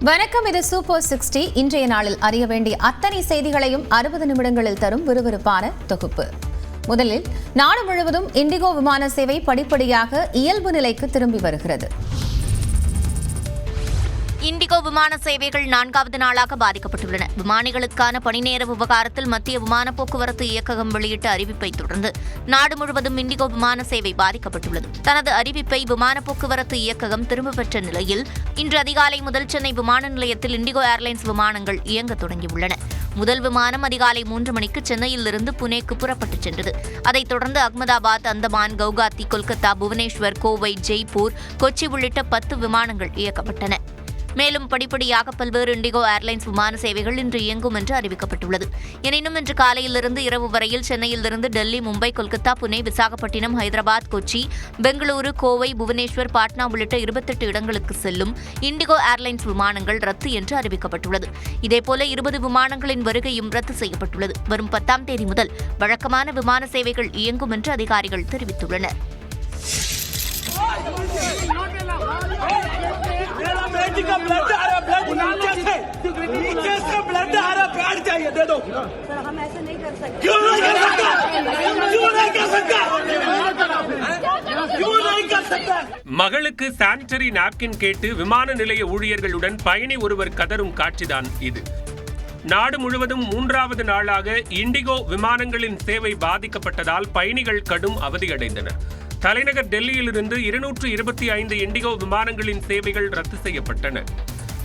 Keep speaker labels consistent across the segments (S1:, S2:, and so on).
S1: வணக்கம், இது சூப்பர் 60. இன்றைய நாளில் அறிய வேண்டிய அத்தனை செய்திகளையும் 60 நிமிடங்களில் தரும் விறுவிறுப்பான தொகுப்பு. முதலில், நாடு முழுவதும் இண்டிகோ விமான சேவை படிப்படியாக இயல்பு நிலைக்கு திரும்பி வருகிறது.
S2: இண்டிகோ விமான சேவைகள் 4வது நாளாக பாதிக்கப்பட்டுள்ளன. விமானிகளுக்கான பணிநேர விவகாரத்தில் மத்திய விமான போக்குவரத்து இயக்ககம் வெளியிட்ட அறிவிப்பை தொடர்ந்து நாடு முழுவதும் இண்டிகோ விமான சேவை பாதிக்கப்பட்டுள்ளது. தனது அறிவிப்பை விமான போக்குவரத்து இயக்ககம் திரும்பப் பெற்ற நிலையில் இன்று அதிகாலை முதல் சென்னை விமான நிலையத்தில் இண்டிகோ ஏர்லைன்ஸ் விமானங்கள் இயங்க தொடங்கியுள்ளன. முதல் விமானம் அதிகாலை 3 மணிக்கு சென்னையிலிருந்து புனேக்கு புறப்பட்டுச் சென்றது. அதைத் தொடர்ந்து அகமதாபாத், அந்தமான், கவுகாத்தி, கொல்கத்தா, புவனேஸ்வர், கோவை, ஜெய்ப்பூர், கொச்சி உள்ளிட்ட 10 விமானங்கள் இயக்கப்பட்டன. மேலும் படிப்படியாக பல்வேறு இண்டிகோ ஏர்லைன்ஸ் விமான சேவைகள் இன்று இயங்கும் என்று அறிவிக்கப்பட்டுள்ளது. எனினும் இன்று காலையிலிருந்து இரவு வரையில் சென்னையிலிருந்து டெல்லி, மும்பை, கொல்கத்தா, புனே, விசாகப்பட்டினம், ஹைதராபாத், கொச்சி, பெங்களூரு, கோவை, புவனேஸ்வர், பாட்னா உள்ளிட்ட 28 இடங்களுக்கு செல்லும் இண்டிகோ ஏர்லைன்ஸ் விமானங்கள் ரத்து என்று அறிவிக்கப்பட்டுள்ளது. இதேபோல 20 விமானங்களின் வருகையும் ரத்து செய்யப்பட்டுள்ளது. வரும் 10ஆம் தேதி முதல் வழக்கமான விமான சேவைகள் இயங்கும் என்று அதிகாரிகள் தெரிவித்துள்ளனர்.
S3: மகளுக்கு சானிட்டரி நாப்கின் கேட்டு விமான நிலைய ஊழியர்களுடன் பயணி ஒருவர் கதறும் காட்சிதான் இது. நாடு முழுவதும் 3வது நாளாக இண்டிகோ விமானங்களின் சேவை பாதிக்கப்பட்டதால் பயணிகள் கடும் அவதியடைந்தனர். தலைநகர் டெல்லியிலிருந்து 225 இண்டிகோ விமானங்களின் சேவைகள் ரத்து செய்யப்பட்டன.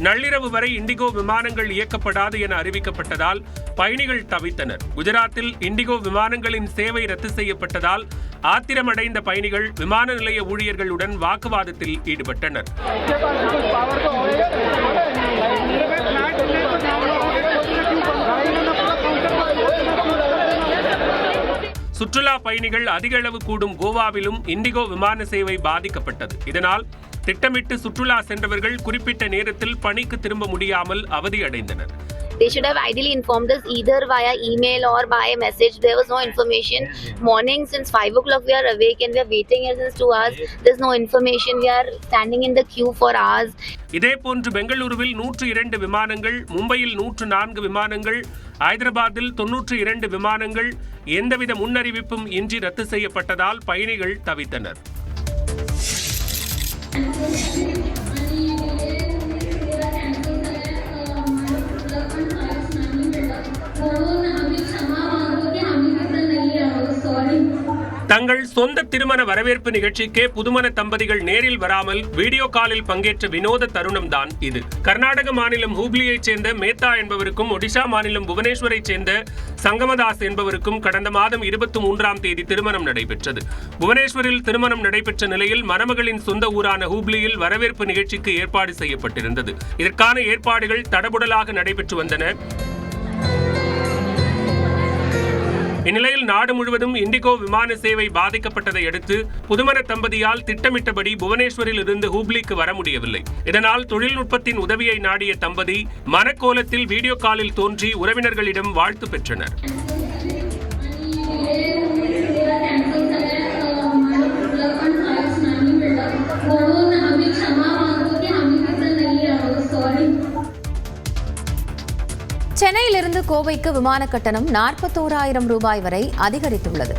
S3: நள்ளிரவு வரை இண்டிகோ விமானங்கள் இயக்கப்படாது என அறிவிக்கப்பட்டதால் பயணிகள் தவித்தனர். குஜராத்தில் இண்டிகோ விமானங்களின் சேவை ரத்து செய்யப்பட்டதால் ஆத்திரமடைந்த பயணிகள் விமான நிலைய ஊழியர்களுடன் வாக்குவாதத்தில் ஈடுபட்டனர். சுற்றுலா பயணிகள் அதிக அளவு கூடும் கோவாவிலும் இண்டிகோ விமான சேவை பாதிக்கப்பட்டது. இதனால் திட்டமிட்டு சுற்றுலா சென்றவர்கள் குறிப்பிட்ட நேரத்தில் பணிக்கு திரும்ப முடியாமல் அவதியடைந்தனர்.
S4: They should have ideally informed us either via email or by message. There was no information. Morning since 5 o'clock we are awake and we are waiting here since 2 hours. There's no information. We are standing in the queue for hours.
S3: இதேபோன்று பெங்களூருவில் 102 விமானங்கள், மும்பையில் 104 விமானங்கள், ஹைதராபாத்தில் 92 விமானங்கள் எந்தவித முன்னறிவிப்பும் இன்றி ரத்து செய்யப்பட்டதால் பயணிகள் தவித்தனர். தங்கள் சொந்த திருமண வரவேற்பு நிகழ்ச்சிக்கே புதுமண தம்பதிகள் நேரில் வராமல் வீடியோ காலில் பங்கேற்ற வினோத தருணம் தான் இது. கர்நாடக மாநிலம் ஹூப்ளியைச் சேர்ந்த மேத்தா என்பவருக்கும் ஒடிஷா மாநிலம் புவனேஸ்வரைச் சேர்ந்த சங்கமதாஸ் என்பவருக்கும் கடந்த மாதம் 23ஆம் தேதி திருமணம் நடைபெற்றது. புவனேஸ்வரில் திருமணம் நடைபெற்ற நிலையில் மணமகளின் சொந்த ஊரான ஹூப்ளியில் வரவேற்பு நிகழ்ச்சிக்கு ஏற்பாடு செய்யப்பட்டிருந்தது. இதற்கான ஏற்பாடுகள் தடபுடலாக நடைபெற்று வந்தன. இந்நிலையில் நாடு முழுவதும் இண்டிகோ விமான சேவை பாதிக்கப்பட்டதை அடுத்து புதுமண தம்பதியால் திட்டமிட்டபடி புவனேஸ்வரில் இருந்து ஹூப்ளிக்கு வர முடியவில்லை. இதனால் தொழில்நுட்பத்தின் உதவியை நாடிய தம்பதி மனக்கோலத்தில் வீடியோ காலில் தோன்றி உறவினர்களிடம் வாழ்த்து பெற்றனர்.
S1: சென்னையிலிருந்து கோவைக்கு விமான கட்டணம் 41,000 ரூபாய் வரை அதிகரித்துள்ளது.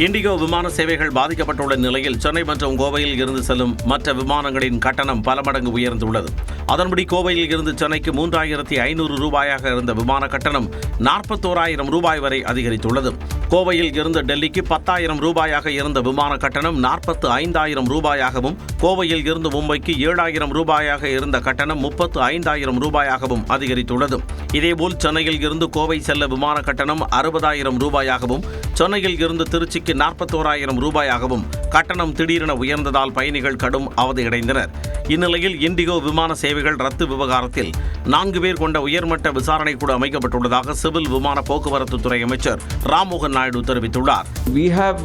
S5: இண்டிகோ விமான சேவைகள் பாதிக்கப்பட்டுள்ள நிலையில் சென்னை மற்றும் கோவையில் இருந்து செல்லும் மற்ற விமானங்களின் கட்டணம் பல மடங்கு உயர்ந்துள்ளது. அதன்படி கோவையில் இருந்து சென்னைக்கு 3,500 ரூபாயாக இருந்த விமான கட்டணம் 41,000 ரூபாய் வரை அதிகரித்துள்ளது. கோவையில் இருந்து டெல்லிக்கு 10,000 ரூபாயாக இருந்த விமான கட்டணம் 45,000 ரூபாயாகவும், கோவையில் இருந்து மும்பைக்கு 7,000 ரூபாயாக இருந்த கட்டணம் 35,000 ரூபாயாகவும் அதிகரித்துள்ளது. இதேபோல் சென்னையில் இருந்து கோவை செல்ல விமான கட்டணம் 60,000 ரூபாயாகவும், சென்னையில் இருந்து திருச்சிக்கு 41,000 ரூபாயாகவும் கட்டணம் திடீரென உயர்ந்ததால் பயணிகள் கடும் அவதியடைந்தனர். இந்நிலையில் இண்டிகோ விமான சேவைகள் ரத்து விவகாரத்தில் 4 பேர் கொண்ட உயர்மட்ட விசாரணை குழு அமைக்கப்பட்டுள்ளதாக சிவில் விமான போக்குவரத்து துறை அமைச்சர் ராம்மோகன் நாயுடு தெரிவித்துள்ளார்.
S6: We have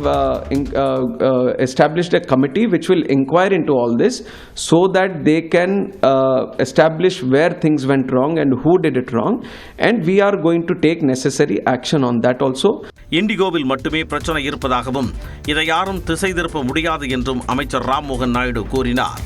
S6: established a committee which will inquire into all this so that they can establish where things went wrong and who did it wrong, and we are going to take necessary action on that also.
S5: இண்டிகோவில் மட்டுமே பிரச்சனை இருப்பதாகவும் இதை யாரும் திசை திருப்ப முடியாது என்றும் அமைச்சர் ராம்மோகன் நாயுடு கூறினார்.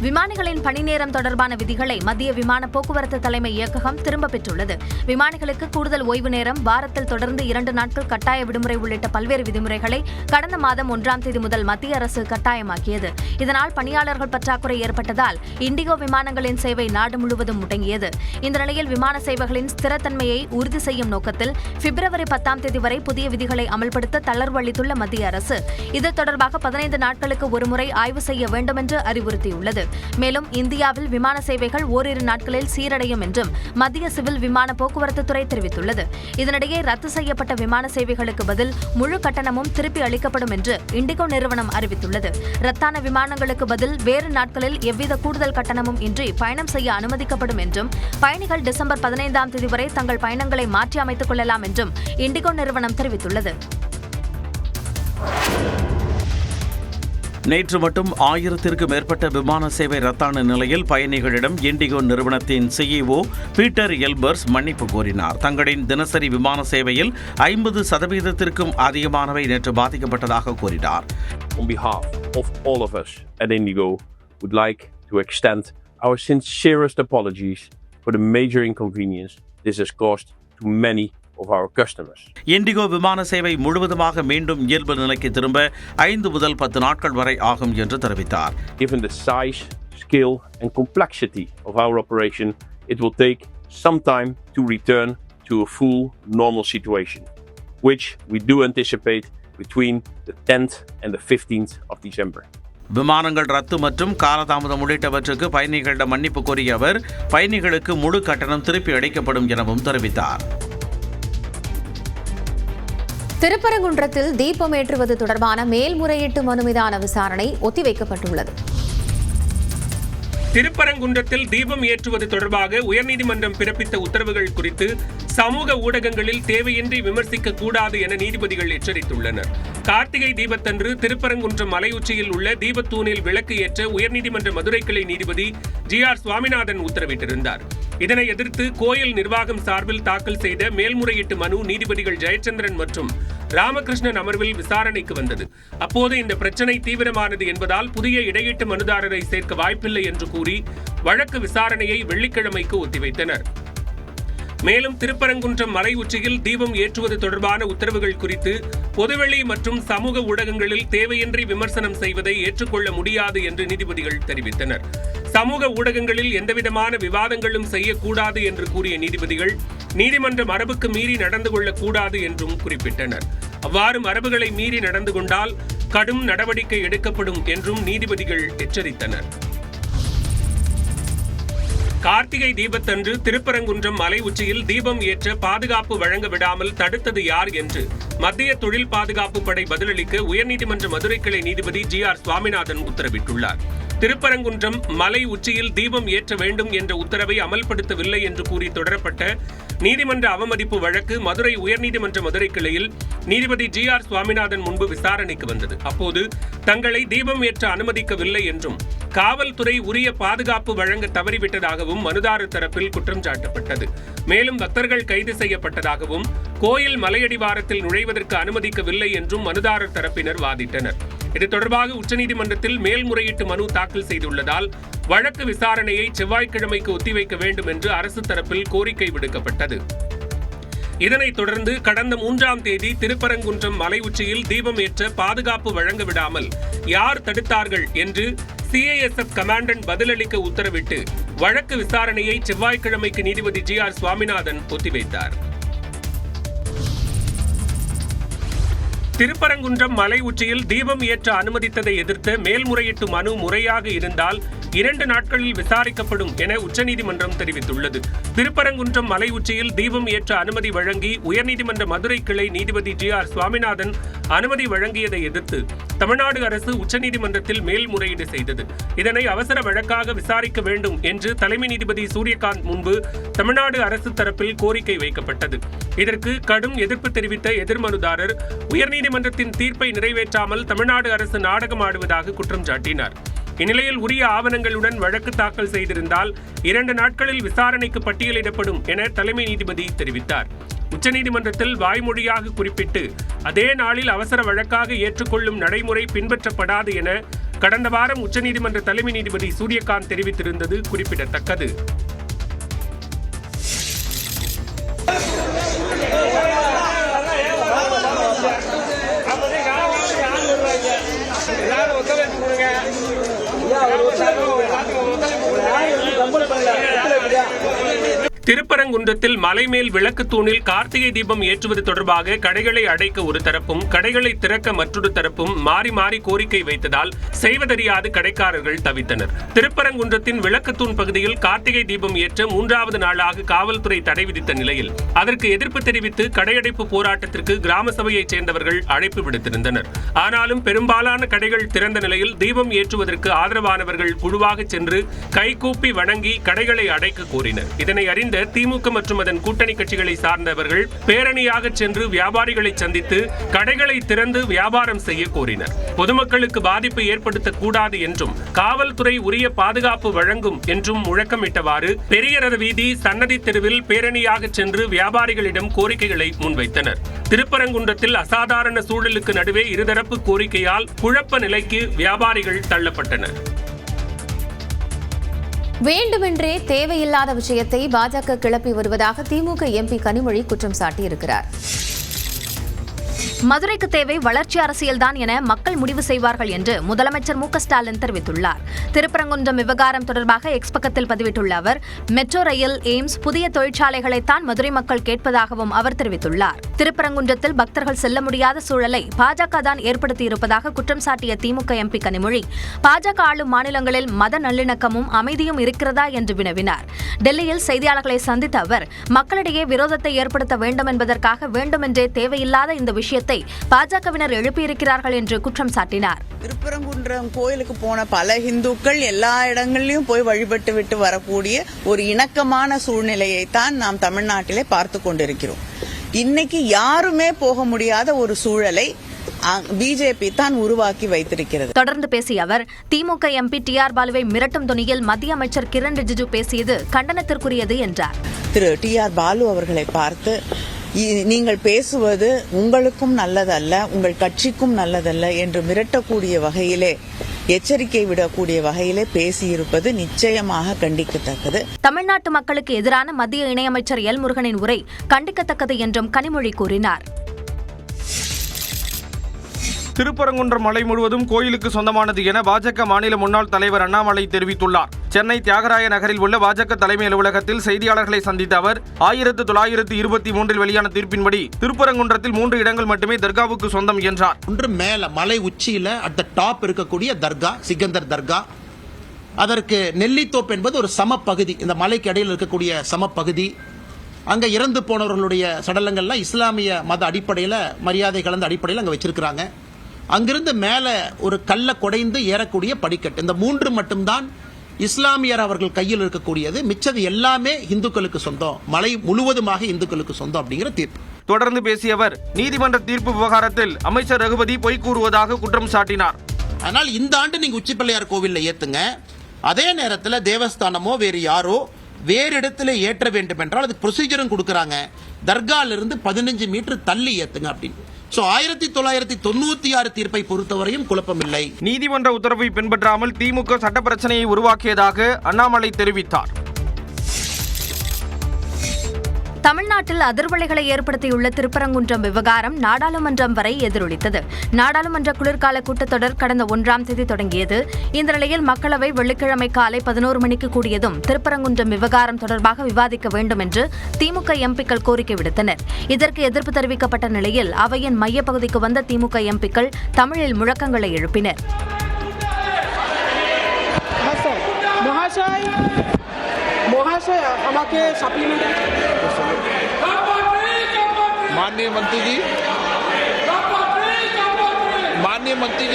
S2: விமானிகளின் பணி நேரம் தொடர்பான விதிகளை மத்திய விமான போக்குவரத்து தலைமை இயக்ககம் திரும்பப் பெற்றுள்ளது. விமானிகளுக்கு கூடுதல் ஓய்வு நேரம், வாரத்தில் தொடர்ந்து 2 நாட்கள் கட்டாய விடுமுறை உள்ளிட்ட பல்வேறு விதிமுறைகளை கடந்த மாதம் 1ஆம் தேதி முதல் மத்திய அரசு கட்டாயமாக்கியது. இதனால் பணியாளர்கள் பற்றாக்குறை ஏற்பட்டதால் இண்டிகோ விமானங்களின் சேவை நாடு முழுவதும் முடங்கியது. இந்த நிலையில் விமான சேவைகளின் ஸ்திரத்தன்மையை உறுதி செய்யும் நோக்கத்தில் பிப்ரவரி 10ஆம் தேதி வரை புதிய விதிகளை அமல்படுத்த தளர்வு அளித்துள்ள மத்திய அரசு இது தொடர்பாக 15 நாட்களுக்கு ஒருமுறை ஆய்வு செய்ய வேண்டும் என்று அறிவுறுத்தியுள்ளது. மேலும் இந்தியாவில் விமான சேவைகள் ஓரிரு நாட்களில் சீரடையும் என்றும் மத்திய சிவில் விமான போக்குவரத்து துறை தெரிவித்துள்ளது. இதனிடையே ரத்து செய்யப்பட்ட விமான சேவைகளுக்கு பதில் முழு கட்டணமும் திருப்பி அளிக்கப்படும் என்று இண்டிகோ நிறுவனம் அறிவித்துள்ளது. ரத்தான விமானங்களுக்கு பதில் வேறு நாட்களில் எவ்வித கூடுதல் கட்டணமும் இன்றி பயணம் செய்ய அனுமதிக்கப்படும் என்றும் பயணிகள் டிசம்பர் 15ஆம் தேதி வரை தங்கள் பயணங்களை மாற்றி அமைத்துக் கொள்ளலாம் என்றும் இண்டிகோ நிறுவனம் தெரிவித்துள்ளது.
S5: நேற்று மட்டும் 1000த்திற்கும் மேற்பட்ட விமான சேவை ரத்தான நிலையில் பயணிகளிடம் இண்டிகோ நிறுவனத்தின் CEO பீட்டர் எல்பர்ஸ் மன்னிப்பு கோரினார். தங்களின் தினசரி விமான சேவையில் 50%த்திற்கும் அதிகமானவை நேற்று பாதிக்கப்பட்டதாக கூறினார்.
S7: On behalf of all of us at Indigo, would like to extend our sincerest apologies for the major inconvenience this has caused to many of our customers.
S5: Indigo விமான சேவை முழுவதுமாக மீண்டும் இயல்பு நிலைக்கு திரும்ப 5 முதல் 10 நாட்கள் வரை ஆகும் என்று தெரிவித்தார்.
S7: Given the size, scale and complexity of our operation, it will take some time to return to a full normal situation, which we do anticipate between the 10th and the 15th of December.
S5: விமானங்கள் ரத்து மற்றும் காலதாமதம் உள்ளிட்டவற்றுக்கு பயணிகளிடம் மன்னிப்பு கோரிய அவர் பயணிகளுக்கு முழு கட்டணம் திருப்பி அளிக்கப்படும் எனவும் தெரிவித்தார்.
S1: திருப்பரங்குன்றத்தில் தீபம் ஏற்றுவது தொடர்பான மேல்முறையீட்டு மனு மீதான விசாரணை ஒத்திவைக்கப்பட்டுள்ளது.
S3: திருப்பரங்குன்றத்தில் தீபம் ஏற்றுவது தொடர்பாக உயர்நீதிமன்றம் பிறப்பித்த உத்தரவுகள் குறித்து சமூக ஊடகங்களில் தேவையின்றி விமர்சிக்க கூடாது என நீதிபதிகள் எச்சரித்துள்ளனர். கார்த்திகை தீபத்தன்று திருப்பரங்குன்றம் மலை உச்சியில் உள்ள தீபத்தூணில் விளக்கு ஏற்ற உயர்நீதிமன்ற மதுரை கிளை நீதிபதி GR சுவாமிநாதன் உத்தரவிட்டிருந்தார். இதனை எதிர்த்து கோயில் நிர்வாகம் சார்பில் தாக்கல் செய்த மேல்முறையீட்டு மனு நீதிபதிகள் ஜெயச்சந்திரன் மற்றும் ராமகிருஷ்ணன் அமர்வில் விசாரணைக்கு வந்தது. அப்போது இந்த பிரச்சனை தீவிரமானது என்பதால் புதிய இடையீட்டு மனுதாரரை சேர்க்க வாய்ப்பில்லை என்று கூறி வழக்கு விசாரணையை வெள்ளிக்கிழமைக்கு ஒத்திவைத்தனர். மேலும் திருப்பரங்குன்றம் மலை உச்சியில் தீபம் ஏற்றுவது தொடர்பான உத்தரவுகள் குறித்து பொதுவெளி மற்றும் சமூக ஊடகங்களில் தேவையின்றி விமர்சனம் செய்வதை ஏற்றுக்கொள்ள முடியாது என்று நீதிபதிகள் தெரிவித்தனர். சமூக ஊடகங்களில் எந்தவிதமான விவாதங்களும் செய்யக்கூடாது என்று கூறிய நீதிபதிகள் நீதிமன்ற மரபுக்கு மீறி நடந்து கொள்ளக்கூடாது என்றும் குறிப்பிட்டனர். அவ்வாறு மரபுகளை மீறி நடந்து கொண்டால் கடும் நடவடிக்கை எடுக்கப்படும் என்றும் நீதிபதிகள் எச்சரித்தனர். கார்த்திகை தீபத்தன்று திருப்பரங்குன்றம் மலை உச்சியில் தீபம் ஏற்ற பாதுகாப்பு வழங்க விடாமல் தடுத்தது யார் என்று மத்திய தொழில் பாதுகாப்பு படை பதிலளிக்க உயர்நீதிமன்ற மதுரை கிளை நீதிபதி GR சுவாமிநாதன் உத்தரவிட்டுள்ளார். திருப்பரங்குன்றம் மலை உச்சியில் தீபம் ஏற்ற வேண்டும் என்ற உத்தரவை அமல்படுத்தவில்லை என்று கூறி தொடரப்பட்ட நீதிமன்ற அவமதிப்பு வழக்கு மதுரை உயர்நீதிமன்ற மதுரை கிளையில் நீதிபதி GR சுவாமிநாதன் முன்பு விசாரணைக்கு வந்தது. அப்போது தங்களை தீபம் ஏற்ற அனுமதிக்கவில்லை என்றும் காவல்துறை உரிய பாதுகாப்பு வழங்க தவறிவிட்டதாகவும் மனுதாரர் தரப்பில் குற்றம் சாட்டப்பட்டது. மேலும் பக்தர்கள் கைது செய்யப்பட்டதாகவும் கோயில் மலையடிவாரத்தில் நுழைவதற்கு அனுமதிக்கவில்லை என்றும் மனுதாரர் தரப்பினர் வாதிட்டனர். இது தொடர்பாக உச்சநீதிமன்றத்தில் மேல்முறையீட்டு மனு தாக்கல் செய்துள்ளதால் வழக்கு விசாரணையை செவ்வாய்க்கிழமைக்கு ஒத்திவைக்க வேண்டும் என்று அரசு தரப்பில் கோரிக்கை விடுக்கப்பட்டது. இதனைத் தொடர்ந்து கடந்த 3ஆம் தேதி திருப்பரங்குன்றம் மலை உச்சியில் தீபம் ஏற்ற பாதுகாப்பு வழங்க விடாமல் யார் தடுத்தார்கள் என்று CISF கமாண்டன்ட் பதிலளிக்க உத்தரவிட்டு வழக்கு விசாரணையை செவ்வாய்க்கிழமைக்கு நீதிபதி GR சுவாமிநாதன் ஒத்திவைத்தார். திருப்பரங்குன்றம் மலை உச்சியில் தீபம் ஏற்ற அனுமதித்ததை எதிர்த்த மேல்முறையீட்டு மனு முறையாக இருந்தால் 2 நாட்களில் விசாரிக்கப்படும் என உச்சநீதிமன்றம் தெரிவித்துள்ளது. திருப்பரங்குன்றம் மலை உச்சியில் தீபம் ஏற்ற அனுமதி வழங்கி உயர்நீதிமன்ற மதுரை கிளை நீதிபதி GR சுவாமிநாதன் அனுமதி வழங்கியதை எதிர்த்து தமிழ்நாடு அரசு உச்சநீதிமன்றத்தில் மேல்முறையீடு செய்தது. இதனை அவசர வழக்காக விசாரிக்க வேண்டும் என்று தலைமை நீதிபதி சூரியகாந்த் முன்பு தமிழ்நாடு அரசு தரப்பில் கோரிக்கை வைக்கப்பட்டது. இதற்கு கடும் எதிர்ப்பு தெரிவித்த எதிர்மனுதாரர் உயர்நீதிமன்றத்தின் தீர்ப்பை நிறைவேற்றாமல் தமிழ்நாடு அரசு நாடகமாடுவதாக குற்றம் சாட்டினார். இந்நிலையில் உரிய ஆவணங்களுடன் வழக்கு தாக்கல் செய்திருந்தால் 2 நாட்களில் விசாரணைக்கு பட்டியலிடப்படும் என தலைமை நீதிபதி தெரிவித்தார். உச்சநீதிமன்றத்தில் வாய்மொழியாக குறிப்பிட்டு அதே நாளில் அவசர வழக்காக ஏற்றுக்கொள்ளும் நடைமுறை பின்பற்றப்படாது என கடந்த வாரம் உச்சநீதிமன்ற தலைமை நீதிபதி சூரியகாந்த் தெரிவித்திருந்தது குறிப்பிடத்தக்கது. திருப்பரங்குன்றத்தில் மலைமேல் விளக்கு தூணில் கார்த்திகை தீபம் ஏற்றுவது தொடர்பாக கடைகளை அடைக்க ஒரு தரப்பும் கடைகளை திறக்க மற்றொரு தரப்பும் மாறி மாறி கோரிக்கை வைத்ததால் செய்வதறியாது கடைக்காரர்கள் தவித்தனர். திருப்பரங்குன்றத்தின் விளக்குத்தூண் பகுதியில் கார்த்திகை தீபம் ஏற்ற 3வது நாளாக காவல்துறை தடை விதித்த நிலையில் அதற்கு எதிர்ப்பு தெரிவித்து கடையடைப்பு போராட்டத்திற்கு கிராம சபையைச் சேர்ந்தவர்கள் அழைப்பு விடுத்திருந்தனர். ஆனாலும் பெரும்பாலான கடைகள் திறந்த நிலையில் தீபம் ஏற்றுவதற்கு ஆதரவானவர்கள் குழுவாக சென்று கைகூப்பி வணங்கி கடைகளை அடைக்க கோரினர். இதனை அறிந்த திமுக மற்றும் அதன் கூட்டணி கட்சிகளை சார்ந்தவர்கள் பேரணியாக சென்று வியாபாரிகளை சந்தித்து கடைகளை திறந்து வியாபாரம் செய்ய கோரினர். பொதுமக்களுக்கு பாதிப்பு ஏற்படுத்தக்கூடாது என்றும் காவல்துறை உரிய பாதுகாப்பு வழங்கும் என்றும் முழக்கமிட்டவாறு பெரியரத வீதி சன்னதி தெருவில் பேரணியாக சென்று வியாபாரிகளிடம் கோரிக்கைகளை முன்வைத்தனர். திருப்பரங்குன்றத்தில் அசாதாரண சூழலுக்கு நடுவே இருதரப்பு கோரிக்கையால் குழப்ப நிலைக்கு வியாபாரிகள் தள்ளப்பட்டனர்.
S1: வேண்டுமென்றே தேவையில்லாத விஷயத்தை பாஜக கிளப்பி வருவதாக திமுக எம்பி கனிமொழி குற்றம் சாட்டியிருக்கிறார்.
S8: மதுரைக்கு தேவை வளர்ச்சி அரசியல்தான் என மக்கள் முடிவு செய்வார்கள் என்று முதலமைச்சர் மு க ஸ்டாலின் தெரிவித்துள்ளார். திருப்பரங்குன்றம் விவகாரம் தொடர்பாக எக்ஸ் பக்கத்தில் பதிவிட்டுள்ள அவர், மெட்ரோ ரயில், எய்ம்ஸ், புதிய தொழிற்சாலைகளைத்தான் மதுரை மக்கள் கேட்பதாகவும் அவர் தெரிவித்துள்ளார். திருப்பரங்குன்றத்தில் பக்தர்கள் செல்ல முடியாத சூழலை பாஜக தான் ஏற்படுத்தியிருப்பதாக குற்றம் சாட்டிய திமுக எம்பி கனிமொழி, பாஜக ஆளும் மாநிலங்களில் மத நல்லிணக்கமும் அமைதியும் இருக்கிறதா என்று வினவினார். டெல்லியில் செய்தியாளர்களை சந்தித்த அவர், மக்களிடையே விரோதத்தை ஏற்படுத்த வேண்டும் என்பதற்காக வேண்டுமென்றே தேவையில்லாத இந்த விஷயத்தை பாஜகவினர் எழுப்பியிருக்கிறார்கள் என்று குற்றம் சாட்டினார்.
S9: திருப்பரங்குன்றம் கோயிலுக்கு போன பல இந்துக்கள் எல்லா இடங்களிலும் போய் வழிபட்டு விட்டு வரக்கூடிய ஒரு இணக்கமான சூழ்நிலையை தான் நாம் தமிழ்நாட்டிலே பார்த்து கொண்டிருக்கிறோம். இன்னைக்கு யாருமே போக முடியாத ஒரு சூழலை பிஜேபி தான் உருவாக்கி வைத்திருக்கிறது.
S8: தொடர்ந்து பேசிய அவர், திமுக எம்பி டி.ஆர். பாலுவை மிரட்டும் துணியில் மத்திய அமைச்சர் கிரண் ரிஜிஜு பேசியது கண்டனத்திற்குரியது என்றார்.
S9: திரு டி.ஆர். பாலு அவர்களை பார்த்து, நீங்கள் பேசுவது உங்களுக்கும் நல்லதல்ல, உங்கள் கட்சிக்கும் நல்லதல்ல என்று மிரட்டக்கூடிய வகையிலே, எச்சரிக்கை விடக்கூடிய வகையிலே பேசியிருப்பது நிச்சயமாக கண்டிக்கத்தக்கது.
S8: தமிழ்நாட்டு மக்களுக்கு எதிரான மத்திய இணையமைச்சர் எல் முருகனின் உரை கண்டிக்கத்தக்கது என்றும் கனிமொழி கூறினார்.
S10: திருப்பரங்குன்றம் மலை முழுவதும் கோயிலுக்கு சொந்தமானது என பாஜக மாநில முன்னாள் தலைவர் அண்ணாமலை தெரிவித்துள்ளார். சென்னை தியாகராய நகரில் உள்ள பாஜக தலைமை அலுவலகத்தில் செய்தியாளர்களை சந்தித்த அவர், 1923 வெளியான தீர்ப்பின்படி திருப்பரங்குன்றத்தில் 3 இடங்கள் மட்டுமே தர்காவுக்கு சொந்தம் என்றார்.
S11: ஒன்று மேல மலை உச்சியில அட் த டாப் இருக்கக்கூடிய தர்கா, சிக்கந்தர் தர்கா. அதற்கு நெல்லித்தோப்பு என்பது ஒரு சமப்பகுதி, இந்த மலைக்கு இடையில் இருக்கக்கூடிய சமப்பகுதி. அங்க இறந்து போனவர்களுடைய சடலங்கள்லாம் இஸ்லாமிய மத அடிப்படையில், மரியாதை கலந்த அடிப்படையில் அங்க வச்சிருக்கிறாங்க. அங்கிருந்து மேல ஒரு கல்ல குடைந்து ஏறக்கூடிய படிக்கட்டு. இந்த 3 மட்டும்தான் இஸ்லாமியர் அவர்கள் கையில் இருக்கக்கூடியது. மிச்சது எல்லாமே இந்துக்களுக்கு சொந்தம், மலை முழுவதுமாக இந்துக்களுக்கு சொந்தம் அப்படிங்கிற தீர்ப்பு.
S10: தொடர்ந்து பேசிய அவர், நீதிமன்ற தீர்ப்பு விவகாரத்தில் அமைச்சர் ரகுபதி பொய் கூறுவதாக குற்றம் சாட்டினார்.
S11: அதனால் இந்த ஆண்டு நீங்க உச்சிப்பிள்ளையார் கோவில்ல ஏத்துங்க, அதே நேரத்தில் தேவஸ்தானமோ வேறு யாரோ வேறு இடத்துல ஏற்ற வேண்டும் என்றால் அதுக்கு ப்ரொசீஜரும் கொடுக்கறாங்க. தர்காலிருந்து 15 மீட்டர் தள்ளி ஏத்துங்க அப்படின்னு. 1996 தீர்ப்பை பொறுத்தவரையும் குழப்பமில்லை.
S10: நீதிமன்ற உத்தரவை பின்பற்றாமல் திமுக சட்ட பிரச்சனையை உருவாக்கியதாக அண்ணாமலை தெரிவித்தார்.
S8: தமிழ்நாட்டில் அதிர்வலைகளை ஏற்படுத்தியுள்ள திருப்பரங்குன்றம் விவகாரம் நாடாளுமன்றம் வரை எதிரொலித்தது. நாடாளுமன்ற குளிர்கால கூட்டத்தொடர் கடந்த 1ஆம் தேதி தொடங்கியது. இந்த நிலையில் மக்களவை வெள்ளிக்கிழமை காலை 11 மணிக்கு கூடியதும் திருப்பரங்குன்றம் விவகாரம் தொடர்பாக விவாதிக்க வேண்டும் என்று திமுக எம்பிக்கள் கோரிக்கை விடுத்தனர். இதற்கு எதிர்ப்பு தெரிவிக்கப்பட்ட நிலையில் அவையின் மையப்பகுதிக்கு வந்த திமுக எம்பிக்கள் தமிழில் முழக்கங்களை எழுப்பினர்.
S11: माननीय मंत्री जी,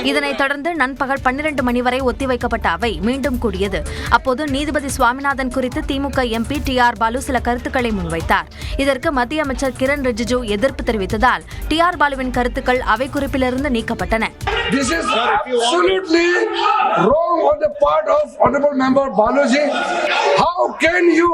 S8: இதனைத் தொடர்ந்து நண்பகல் 12 மணி வரை ஒத்திவைக்கப்பட்ட அவை மீண்டும் கூடியது. அப்போது நீதிபதி சுவாமிநாதன் குறித்து திமுக எம்பி டி.ஆர். பாலு சில கருத்துக்களை முன்வைத்தார். இதற்கு மத்திய அமைச்சர் கிரண் ரிஜிஜு எதிர்ப்பு தெரிவித்ததால் டி.ஆர். பாலுவின் கருத்துக்கள் அவை குறிப்பிலிருந்து நீக்கப்பட்டன.
S12: This is absolutely wrong on the part of Honorable Member Baluji. How can you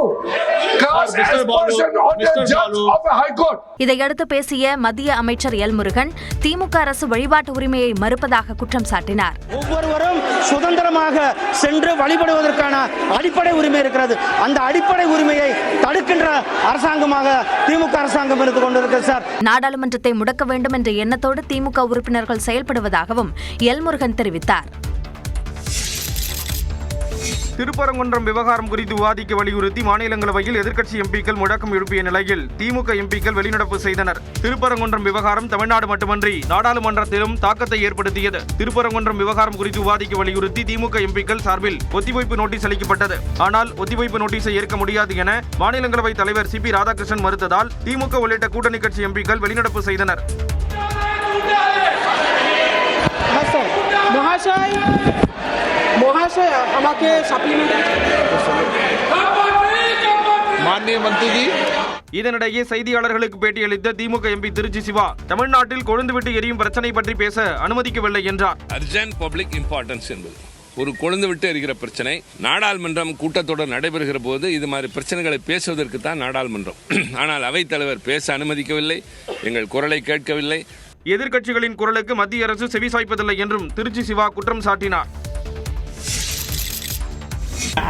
S12: cast aspersion on the judge of a High Court?
S8: இதையடுத்து பேசிய மத்திய அமைச்சர் எல் முருகன், திமுக அரசு அரசு வழிபாட்டு உரிமையை மறுப்பதாக குற்றம் சாட்டினார்.
S13: ஒவ்வொருவரும் சுதந்திரமாக சென்று வழிபடுவதற்கான அடிப்படை உரிமை இருக்கிறது. அந்த அடிப்படை உரிமையை தடுக்கின்ற அரசாங்கமாக திமுக அரசாங்கம் இருந்து கொண்டிருக்கிறது சார்.
S8: நாடாளுமன்றத்தை முடக்க வேண்டும் என்ற எண்ணத்தோடு திமுக உறுப்பினர்கள் செயல்படுவதாகவும் எல் முருகன் தெரிவித்தார்.
S10: திருப்பரங்குன்றம் விவகாரம் குறித்து விவாதிக்க வலியுறுத்தி மாநிலங்களவையில் எதிர்க்கட்சி எம்பிக்கள் முழக்கம் எழுப்பிய நிலையில் திமுக எம்பிக்கள் வெளிநடப்பு செய்தனர். திருப்பரங்குன்றம் விவகாரம் தமிழ்நாடு மட்டுமன்றி நாடாளுமன்றத்திலும் தாக்கத்தை ஏற்படுத்தியது. திருப்பரங்குன்றம் விவகாரம் குறித்து விவாதிக்க வலியுறுத்தி திமுக எம்பிக்கள் சார்பில் ஒத்திவைப்பு நோட்டீஸ் அளிக்கப்பட்டது. ஆனால் ஒத்திவைப்பு நோட்டீஸை ஏற்க முடியாது என மாநிலங்களவை தலைவர் CP ராதாகிருஷ்ணன் மறுத்ததால் திமுக உள்ளிட்ட கூட்டணி கட்சி எம்பிக்கள் வெளிநடப்பு செய்தனர். இதனிடையே செய்தியாளர்களுக்கு பேட்டியளித்த திமுக எம்பி திருச்சி சிவா தமிழ்நாட்டில் கொழுந்துவிட்டு எரியும் பிரச்சனை பற்றி பேச அனுமதிக்கவில்லை என்றார்.
S14: அர்ஜென்ட் பப்ளிக் இம்பார்ட்டன்ஸ் என்பது ஒரு கொழுந்து விட்டு எரிகிற பிரச்சனை. நாடாளுமன்றம் கூட்டத்தொடர் நடைபெறுகிற போது இது மாதிரி பிரச்சனைகளை பேசுவதற்கு தான் நாடாளுமன்றம். ஆனால் அவைத்தலைவர் பேச அனுமதிக்கவில்லை, எங்கள் குரலை கேட்கவில்லை.
S10: எதிர்க்கட்சிகளின் குரலுக்கு மத்திய அரசு செவிசாய்ப்பதில்லை என்றும் திருச்சி சிவா குற்றம் சாட்டினார்.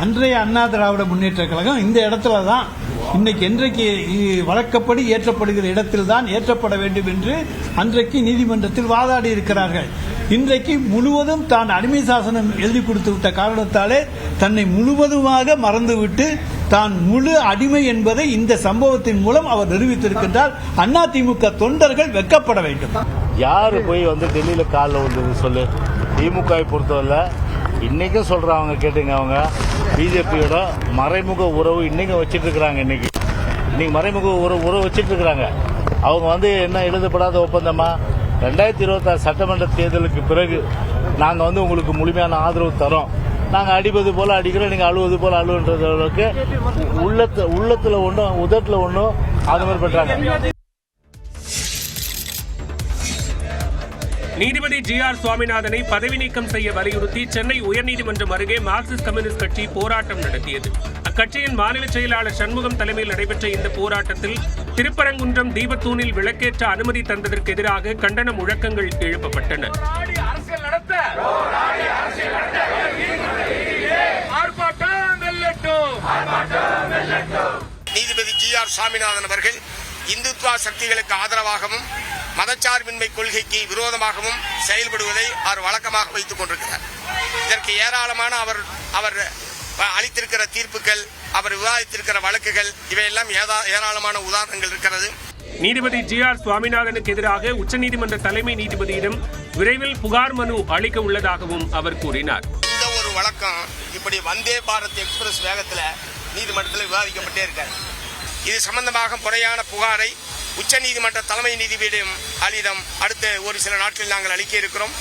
S15: அன்றைய அண்ணா திராவிட முன்னேற்ற கழகம் இந்த இடத்துல தான் இன்றைக்கு வழக்கப்படி ஏற்றப்படுகிற இடத்தில் தான் ஏற்றப்பட வேண்டும் என்று அன்றைக்கு நீதிமன்றத்தில் வாதாடி இருக்கிறார்கள். இன்றைக்கு முழுவதும் தான் அடிமை சாசனம் எழுதி கொடுத்து விட்ட காரணத்தாலே தன்னை முழுவதுமாக மறந்துவிட்டு தான் முழு அடிமை என்பதை இந்த சம்பவத்தின் மூலம் அவர் நிரூபித்திருக்கின்றார். அதிமுக தொண்டர்கள் வெட்கப்பட வேண்டும்.
S16: யாரு போய் டெல்லியில காலில் வந்தது சொல்லு. திமுக பொறுத்தவரை இன்னைக்கும் சொல்றாங்க, கேட்டுங்க, அவங்க பிஜேபியோட மறைமுக உறவு இன்னைக்கு வச்சிட்டு இருக்கிறாங்க. இன்னைக்கு மறைமுக உறவு வச்சிட்டு இருக்கிறாங்க. அவங்க என்ன எழுதப்படாத ஒப்பந்தமா 2026 சட்டமன்ற தேர்தலுக்கு பிறகு நாங்க உங்களுக்கு முழுமையான ஆதரவு தரோம், நாங்க அடிப்பது போல அடிக்கிறோம், நீங்க அழுவது போல அழுவுன்றது அளவுக்கு உள்ளத்துல ஒன்றும் உதட்டுல ஒன்றும் அது மாதிரி பண்றாங்க.
S3: நீதிபதி GR சுவாமிநாதனை பதவி நீக்கம் செய்ய வலியுறுத்தி சென்னை உயர்நீதிமன்றம் அருகே மார்க்சிஸ்ட் கம்யூனிஸ்ட் கட்சி போராட்டம் நடத்தியது. அக்கட்சியின் மாநில செயலாளர் சண்முகம் தலைமையில் நடைபெற்ற இந்த போராட்டத்தில் திருப்பரங்குன்றம் தீபத்தூணில் விளக்கேற்ற அனுமதி தந்ததற்கு எதிராக கண்டன முழக்கங்கள் எழுப்பப்பட்டன.
S17: நீதிபதி GR சுவாமிநாதன் அவர்கள் இந்துத்துவ சக்திகளுக்கு ஆதரவாகவும் மதச்சார்பின்மை கொள்கைக்கு விரோதமாகவும் செயல்படுவதை அவர் வழக்கமாக வைத்துக் கொண்டிருக்கிறார். இதற்கு ஏராளமான அவர் அளித்திருக்கிற தீர்ப்புகள், அவர் விவாதித்திருக்கிற வழக்குகள், இவையெல்லாம் ஏராளமான உதாரணங்கள் இருக்கிறது.
S3: நீதிபதி GR சுவாமிநாதனுக்கு எதிராக உச்சநீதிமன்ற தலைமை நீதிபதியிடம் விரைவில் புகார் மனு அளிக்க உள்ளதாகவும் அவர் கூறினார்.
S17: இந்த ஒரு வழக்கம் இப்படி வந்தே பாரத் எக்ஸ்பிரஸ் வேகத்தில் நீதிமன்றத்தில் விவாதிக்கப்பட்டே இருக்காரு. இது சம்பந்தமாக முறையான புகாரை உச்சநீதிமன்ற தலைமை நீதிபதியிடம் அடுத்த ஒரு சில நாட்களில் நாங்கள் அளிக்க இருக்கிறோம்.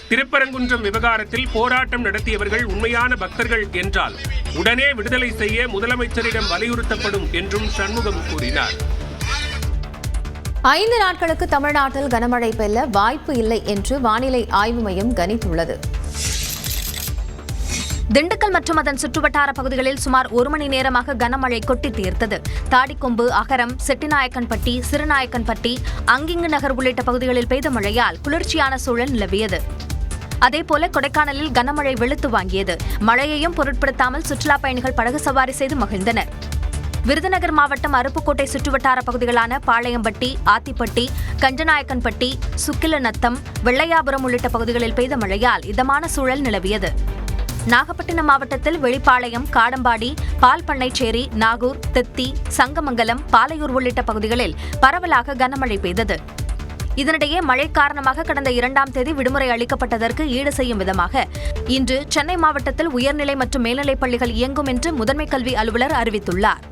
S3: திருப்பரங்குன்றம் விவகாரத்தில் போராட்டம் நடத்தியவர்கள் உண்மையான பக்தர்கள் என்றால் உடனே விடுதலை செய்ய முதலமைச்சரிடம் வலியுறுத்தப்படும் என்றும் சண்முகம் கூறினார்.
S1: 5 நாட்களுக்கு தமிழ்நாட்டில் கனமழை பெய்ய வாய்ப்பு இல்லை என்று வானிலை ஆய்வு மையம் கணித்துள்ளது.
S8: திண்டுக்கல் மற்றும் அதன் சுற்றுவட்டார பகுதிகளில் சுமார் 1 மணி நேரமாக கனமழை கொட்டி தீர்த்தது. தாடிக்கொம்பு, அகரம், செட்டிநாயக்கன்பட்டி, சிறுநாயக்கன்பட்டி, அங்கிங்கு நகர் உள்ளிட்ட பகுதிகளில் பெய்த மழையால் குளிர்ச்சியான சூழல் நிலவியது. அதேபோல கொடைக்கானலில் கனமழை வெளுத்து வாங்கியது. மழையையும் பொருட்படுத்தாமல் சுற்றுலா பயணிகள் படகு சவாரி செய்து மகிழ்ந்தனர். விருதுநகர் மாவட்டம் அருப்புக்கோட்டை சுற்றுவட்டார பகுதிகளான பாளையம்பட்டி, ஆத்திப்பட்டி, கஞ்சநாயக்கன்பட்டி, சுக்கிலநத்தம், வெள்ளையாபுரம் உள்ளிட்ட பகுதிகளில் பெய்த மழையால் இதமான சூழல் நிலவியது. நாகப்பட்டினம் மாவட்டத்தில் வெளிப்பாளையம், காடம்பாடி, பால்பண்ணைச்சேரி, நாகூர், தெத்தி, சங்கமங்கலம், பாலையூர் உள்ளிட்ட பகுதிகளில் பரவலாக கனமழை பெய்தது. இதனிடையே மழை காரணமாக கடந்த 2ஆம் தேதி விடுமுறை அளிக்கப்பட்டதற்கு ஈடு செய்யும் விதமாக இன்று சென்னை மாவட்டத்தில் உயர்நிலை மற்றும் மேல்நிலைப் பள்ளிகள் இயங்கும் என்று முதன்மை கல்வி அலுவலர் அறிவித்துள்ளார்.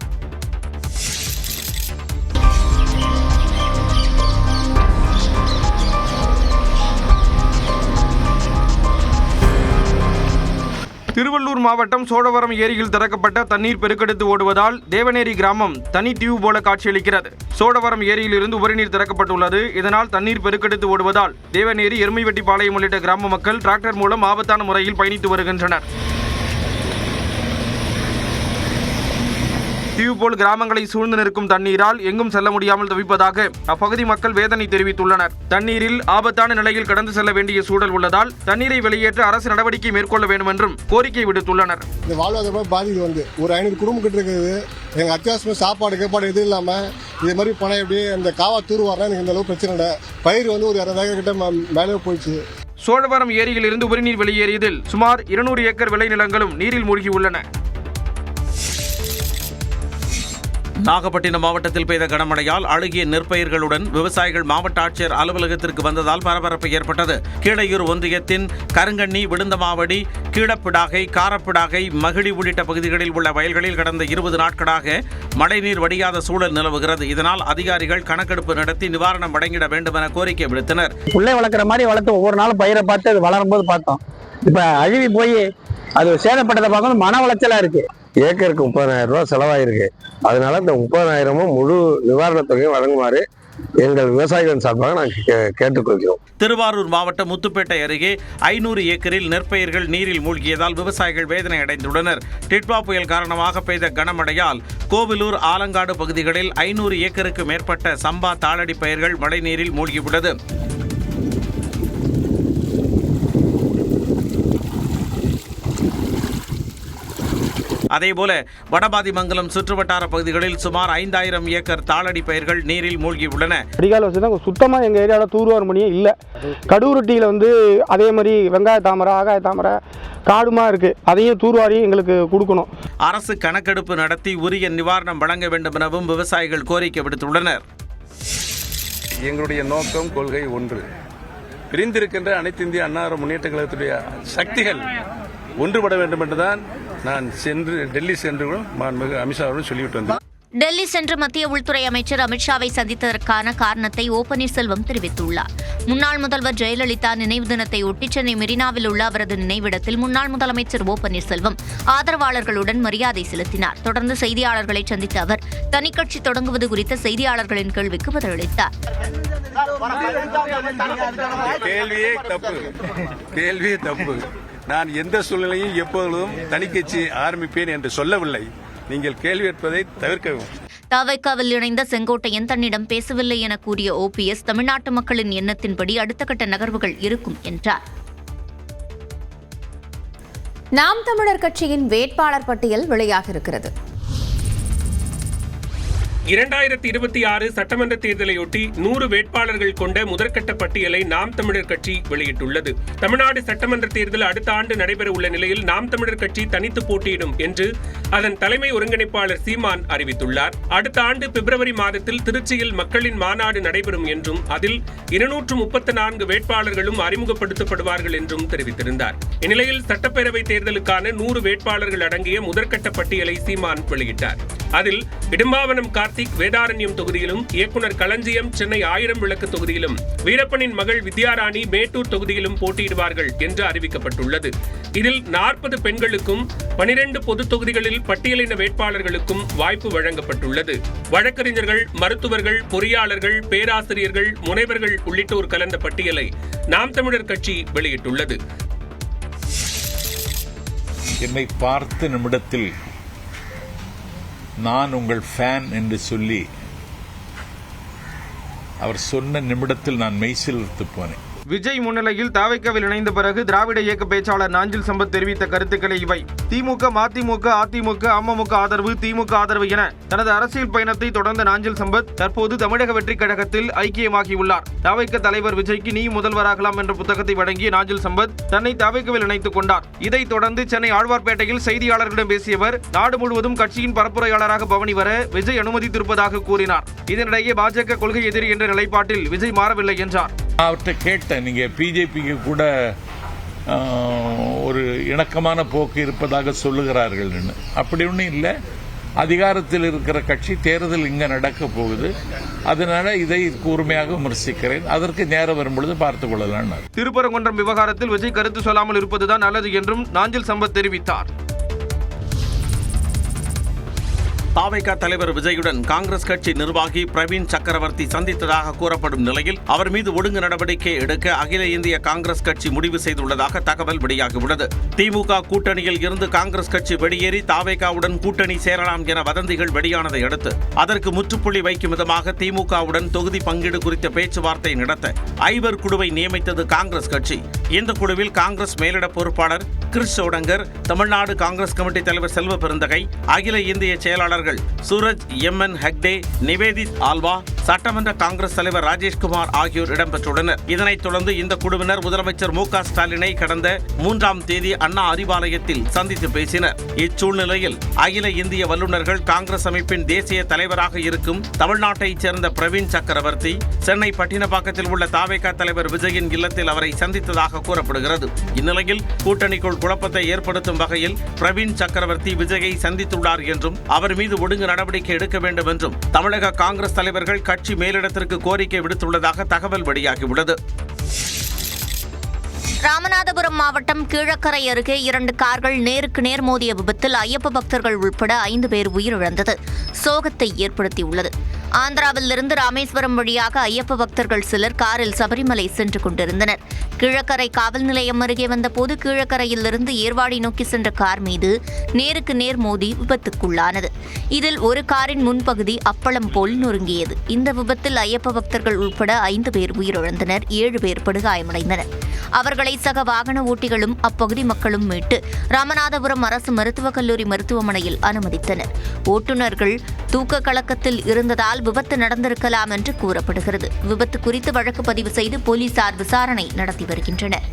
S10: திருவள்ளூர் மாவட்டம் சோழவரம் ஏரியில் திறக்கப்பட்ட தண்ணீர் பெருக்கெடுத்து ஓடுவதால் தேவநேரி கிராமம் தனி தீவு போல காட்சியளிக்கிறது. சோழவரம் ஏரியிலிருந்து உபரிநீர் திறக்கப்பட்டுள்ளது. இதனால் தண்ணீர் பெருக்கெடுத்து ஓடுவதால் தேவநேரி, எருமைவெட்டிப்பாளையம் உள்ளிட்ட கிராம மக்கள் டிராக்டர் மூலம் ஆபத்தான முறையில் பயணித்து வருகின்றனர். தீவு போல் கிராமங்களை சூழ்ந்து நிற்கும் தண்ணீரால் எங்கும் செல்ல முடியாமல் தவிப்பதாக அப்பகுதி மக்கள் வேதனை தெரிவித்துள்ளனர். தண்ணீரில் ஆபத்தான நிலையில் கடந்து செல்ல வேண்டிய சூழல் உள்ளதால் தண்ணீரை வெளியேற்ற அரசு நடவடிக்கை மேற்கொள்ள வேண்டும் என்றும் கோரிக்கை விடுத்துள்ளனர்.
S18: இந்த வாழ்வாதாரம் பாதிக்கு வந்து ஒரு 500 குடும்பம் கிட்ட இருக்குது. எங்கள் அத்தியாவசியம் சாப்பாடு கேப்பாடு எதுவும் இல்லாமல் இதே மாதிரி பணம் எப்படி அந்த காவா தூர்வாரா எனக்கு இந்த அளவு பிரச்சனை இல்லை. பயிர் வந்து ஒரு 60 ஏக்கர் கிட்ட மேலே போயிடுச்சு.
S10: சோழவரம் ஏரியில் இருந்து உரிநீர் வெளியேறியதில் சுமார் 200 ஏக்கர் விளைநிலங்களும் நீரில் மூழ்கியுள்ளன.
S5: நாகப்பட்டினம் மாவட்டத்தில் பெய்த கனமழையால் அழுகிய நெற்பயிர்களுடன் விவசாயிகள் மாவட்ட ஆட்சியர் அலுவலகத்திற்கு வந்ததால் பரபரப்பு ஏற்பட்டது. கீழையூர் ஒன்றியத்தின் கருங்கண்ணி, விழுந்தமாவடி, கீழப்பிடாகை, காரப்பிடாகை, மகிழி உள்ளிட்ட பகுதிகளில் உள்ள வயல்களில் கடந்த 20 நாட்களாக மழைநீர் வடியாத சூழல் நிலவுகிறது. இதனால் அதிகாரிகள் கணக்கெடுப்பு நடத்தி நிவாரணம் வழங்கிட வேண்டும் என கோரிக்கை விடுத்தனர்.
S19: புள்ளை வளர்க்குற மாதிரி வளர்த்து ஒவ்வொரு நாளும் பயிரை பார்த்து அது வளரும் போது பார்த்தோம். இப்ப அழுவி போய் அது சேதப்பட்டதை பார்க்கணும், மன உளைச்சலா இருக்கு.
S20: ஏக்கருக்கு 30,000 ரூபாய் செலவாயிருக்கு. அதனால இந்த 30,000 முழு நிவாரணத் தொகையை வழங்குமாறு எங்கள் விவசாயிகள் சார்பாக நாங்கள் கேட்டுக்கொள்கிறோம்.
S5: திருவாரூர் மாவட்டம் முத்துப்பேட்டை அருகே 500 ஏக்கரில் நெற்பயிர்கள் நீரில் மூழ்கியதால் விவசாயிகள் வேதனை அடைந்துள்ளனர். டிட்வா புயல் காரணமாக பெய்த கனமழையால் கோவிலூர், ஆலங்காடு பகுதிகளில் 500 ஏக்கருக்கு மேற்பட்ட சம்பா, தாளடி பயிர்கள் மழைநீரில் மூழ்கியுள்ளது. அதேபோல வடபாதிமங்கலம் சுற்றுவட்டார பகுதிகளில் சுமார் 5,000 ஏக்கர் தாளடி பயிர்கள் நீரில் மூழ்கியுள்ளன.
S19: அடிகால வச்சு தான் சுத்தமாக எங்கள் ஏரியாவில் தூர்வார் மணியே இல்லை. கடூரட்டியில் வந்து அதே மாதிரி வெங்காய தாமரை, ஆகாய தாமரை காடுமா இருக்கு. அதையும் தூர்வாரியும் எங்களுக்கு கொடுக்கணும்.
S5: அரசு கணக்கெடுப்பு நடத்தி உரிய நிவாரணம் வழங்க வேண்டும் எனவும் விவசாயிகள் கோரிக்கை விடுத்துள்ளனர்.
S21: எங்களுடைய நோக்கம், கொள்கை ஒன்று. பிரிந்திருக்கின்ற அனைத்து இந்திய அண்ணா முன்னேற்ற கழகத்துடைய சக்திகள் ஒன்றுபட வேண்டும் என்றுதான் நான் டெல்லி சென்று அமித்ஷா அவர்கள் சொல்லிவிட்டு வந்தேன்.
S2: டெல்லி சென்று மத்திய உள்துறை அமைச்சர் அமித்ஷாவை சந்தித்ததற்கான காரணத்தை ஓ பன்னீர்செல்வம் தெரிவித்துள்ளார். முன்னாள் முதல்வர் ஜெயலலிதா நினைவு தினத்தை ஒட்டி சென்னை மெரினாவில் உள்ள அவரது நினைவிடத்தில் முன்னாள் முதலமைச்சர் ஓ பன்னீர்செல்வம் ஆதரவாளர்களுடன் மரியாதை செலுத்தினார். தொடர்ந்து செய்தியாளர்களை சந்தித்த அவர் தனிக்கட்சி தொடங்குவது குறித்த செய்தியாளர்களின் கேள்விக்கு பதிலளித்தார்.
S21: கேள்வியே தப்பு. நான் எந்த சூழ்நிலையும் எப்பொழுதும் தனிக்கட்சி ஆரம்பிப்பேன் என்று சொல்லவில்லை. நீங்கள் கேள்வி கேட்பதை தவிர்க்கவும்.
S2: தவைக்காவில் இணைந்த செங்கோட்டையன் தன்னிடம் பேசவில்லை என கூறிய OPS தமிழ்நாட்டு மக்களின் எண்ணத்தின்படி அடுத்த கட்ட நகர்வுகள் இருக்கும் என்றார்.
S1: நாம் தமிழர் கட்சியின் வேட்பாளர் பட்டியல் வெளியாகியிருக்கிறது.
S3: 2026 சட்டமன்ற தேர்தலையொட்டி 100 வேட்பாளர்கள் கொண்ட முதற்கட்ட பட்டியலை நாம் தமிழர் கட்சி வெளியிட்டுள்ளது. தமிழ்நாடு சட்டமன்ற தேர்தல் அடுத்த ஆண்டு நடைபெற உள்ள நிலையில் நாம் தமிழர் கட்சி தனித்து போட்டியிடும் என்று அதன் தலைமை ஒருங்கிணைப்பாளர் சீமான் அறிவித்துள்ளார். அடுத்த ஆண்டு பிப்ரவரி மாதத்தில் திருச்சியில் மக்களின் மாநாடு நடைபெறும் என்றும் அதில் 234 வேட்பாளர்களும் அறிமுகப்படுத்தப்படுவார்கள் என்றும் தெரிவித்திருந்தார். இந்நிலையில் சட்டப்பேரவை தேர்தலுக்கான 100 வேட்பாளர்கள் அடங்கிய முதற்கட்ட பட்டியலை சீமான் வெளியிட்டார். அதில் இடும்பாவனம் வேதாரண்யம் தொகுதியிலும், இயக்குனர் களஞ்சியம் சென்னை 1000 விளக்கு தொகுதியிலும், வீரப்பனின் மகள் வித்யாராணி மேட்டூர் தொகுதியிலும் போட்டியிடுவார்கள் என்று அறிவிக்கப்பட்டுள்ளது. இதில் 40 பெண்களுக்கும் 12 பொது தொகுதிகளில் பட்டியலின வேட்பாளர்களுக்கும் வாய்ப்பு வழங்கப்பட்டுள்ளது. வழக்கறிஞர்கள், மருத்துவர்கள், பொறியாளர்கள், பேராசிரியர்கள், முனைவர்கள் உள்ளிட்டோர் கலந்த பட்டியலை நாம் தமிழர் கட்சி வெளியிட்டுள்ளது.
S22: என்னை பார்த்த நிமிடத்தில் நான் உங்கள் ஃபேன் என்று சொல்லி அவர் சொன்ன நிமிடத்தில் நான் மெய்சிலிர்த்து போனேன்.
S10: விஜய் முன்னிலையில் தாவைக்காவில் இணைந்த பிறகு திராவிட இயக்க பேச்சாளர் நாஞ்சில் சம்பத் தெரிவித்த கருத்துக்களை இவை. திமுக, மதிமுக, அதிமுக, அமமுக ஆதரவு, திமுக ஆதரவு என தனது அரசியல் பயணத்தை தொடர்ந்த நாஞ்சில் சம்பத் தற்போது தமிழக வெற்றிக் கழகத்தில் ஐக்கியமாகியுள்ளார். தாவைக்க தலைவர் விஜய்க்கு நீ முதல்வராகலாம் என்ற புத்தகத்தை வழங்கிய நாஞ்சில் சம்பத் தன்னை தாவைக்காவில் இணைத்துக் கொண்டார். இதைத் தொடர்ந்து சென்னை ஆழ்வார்பேட்டையில் செய்தியாளர்களிடம் பேசிய அவர் நாடு முழுவதும் கட்சியின் பரப்புரையாளராக பவனி வர விஜய் அனுமதித்திருப்பதாக கூறினார். இதனிடையே பாஜக கொள்கை எதிரி என்ற நிலைப்பாட்டில் விஜய் மாறவில்லை என்றார்.
S22: அவர்கிட்ட கேட்டேன், நீங்க பிஜேபிக்கு கூட ஒரு இணக்கமான போக்கு இருப்பதாக சொல்லுகிறார்கள். அப்படி ஒன்றும் இல்லை. அதிகாரத்தில் இருக்கிற கட்சி தேர்தல் இங்க நடக்க போகுது. அதனால இதை கூர்மையாக விமர்சிக்கிறேன். அதற்கு நேரம் வரும்பொழுது பார்த்துக் கொள்ளலாம்.
S10: திருப்பரங்குன்றம் விவகாரத்தில் விஜய் கருத்து சொல்லாமல் இருப்பதுதான் நல்லது என்றும் நாஞ்சில் சம்பத் தெரிவித்தார்.
S5: தாவேகா தலைவர் விஜயுடன் காங்கிரஸ் கட்சி நிர்வாகி பிரவீன் சக்கரவர்த்தி சந்தித்ததாக கூறப்படும் நிலையில் அவர் மீது ஒழுங்கு நடவடிக்கை எடுக்க அகில இந்திய காங்கிரஸ் கட்சி முடிவு செய்துள்ளதாக தகவல் வெளியாகியுள்ளது. திமுக கூட்டணியில் இருந்து காங்கிரஸ் கட்சி வெளியேறி தாவேகாவுடன் கூட்டணி சேரலாம் என வதந்திகள் வெளியானதை அடுத்து அதற்கு முற்றுப்புள்ளி வைக்கும் விதமாக திமுகவுடன் தொகுதி பங்கீடு குறித்த பேச்சுவார்த்தை நடத்த ஐவர் குழுவை நியமித்தது காங்கிரஸ் கட்சி. இந்த குழுவில் காங்கிரஸ் மேலிட பொறுப்பாளர் கிறிஸ் சோடங்கர், தமிழ்நாடு காங்கிரஸ் கமிட்டி தலைவர் செல்வ பெருந்தகை, அகில இந்திய செயலாளர்கள் சூரஜ் எம்.என். ஹெக்டே, நிவேதித் ஆல்வா, சட்டமன்ற காங்கிரஸ் தலைவர் ராஜேஷ்குமார் ஆகியோர் இடம்பெற்றுள்ளனர். இதனைத் தொடர்ந்து இந்த குழுவினர் முதலமைச்சர் மு.க. ஸ்டாலினை கடந்த 3ஆம் தேதி அண்ணா அறிவாலயத்தில் சந்தித்து பேசினர். இச்சூழ்நிலையில் அகில இந்திய வல்லுநர்கள் காங்கிரஸ் அமைப்பின் தேசிய தலைவராக இருக்கும் தமிழ்நாட்டைச் சேர்ந்த பிரவீன் சக்கரவர்த்தி சென்னை பட்டினப்பாக்கத்தில் உள்ள தாவேகா தலைவர் விஜயின் இல்லத்தில் அவரை சந்தித்ததாக கூறப்படுகிறது. இந்நிலையில் கூட்டணிக்குள் குழப்பத்தை ஏற்படுத்தும் வகையில் பிரவீன் சக்கரவர்த்தி விஜயை சந்தித்துள்ளார் என்றும் அவர் மீது ஒழுங்கு நடவடிக்கை எடுக்க வேண்டும் என்றும் தமிழக காங்கிரஸ் தலைவர்கள் கட்சி மேலிடத்திற்கு கோரிக்கை விடுத்துள்ளதாக தகவல் வெளியாகியுள்ளது.
S2: ராமநாதபுரம் மாவட்டம் கீழக்கரை அருகே 2 கார்கள் நேருக்கு நேர் மோதிய விபத்தில் ஐயப்ப பக்தர்கள் உட்பட 5 பேர் உயிரிழந்தது சோகத்தை ஏற்படுத்தியுள்ளது. ஆந்திராவிலிருந்து ராமேஸ்வரம் வழியாக ஐயப்ப பக்தர்கள் சிலர் காரில் சபரிமலை சென்று கொண்டிருந்தனர். கீழக்கரை காவல் நிலையம் அருகே வந்தபோது கீழக்கரையிலிருந்து ஏர்வாடி நோக்கி சென்ற கார் மீது நேருக்கு நேர் மோதி விபத்துக்குள்ளானது. இதில் ஒரு காரின் முன்பகுதி அப்பளம் போல் நொறுங்கியது. இந்த விபத்தில் ஐயப்ப பக்தர்கள் உட்பட 5 பேர் உயிரிழந்தனர், 7 பேர் படுகாயமடைந்தனர். அவர்களை சக வாகன ஓட்டிகளும் அப்பகுதி மக்களும் மீட்டு ராமநாதபுரம் அரசு மருத்துவக் கல்லூரி மருத்துவமனையில் அனுமதித்தனர். ஓட்டுநர்கள் தூக்க கலக்கத்தில் இருந்ததால் விபத்து நடந்திருக்கலாம் என்று கூறப்படுகிறது. விபத்து குறித்து வழக்கு பதிவு செய்து போலீசார் விசாரணை நடத்தி வருகின்றனர்.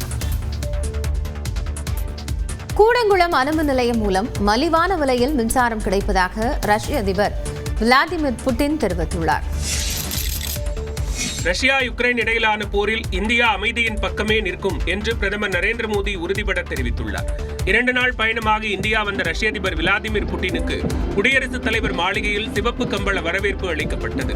S1: கூடங்குளம் அணுமின் நிலையம் மூலம் மலிவான விலையில் மின்சாரம் கிடைப்பதாக ரஷ்ய அதிபர் விளாடிமிர் புட்டின் தெரிவித்துள்ளார்.
S3: ரஷ்யா யுக்ரைன் இடையிலான போரில் இந்தியா அமைதியின் பக்கமே நிற்கும் என்று பிரதமர் நரேந்திர மோடி உறுதிபட தெரிவித்துள்ளார். 2 நாள் பயணமாக இந்தியா வந்த ரஷ்ய அதிபர் விளாடிமிர் புட்டினுக்கு குடியரசுத் தலைவர் மாளிகையில் சிவப்பு கம்பள வரவேற்பு அளிக்கப்பட்டது.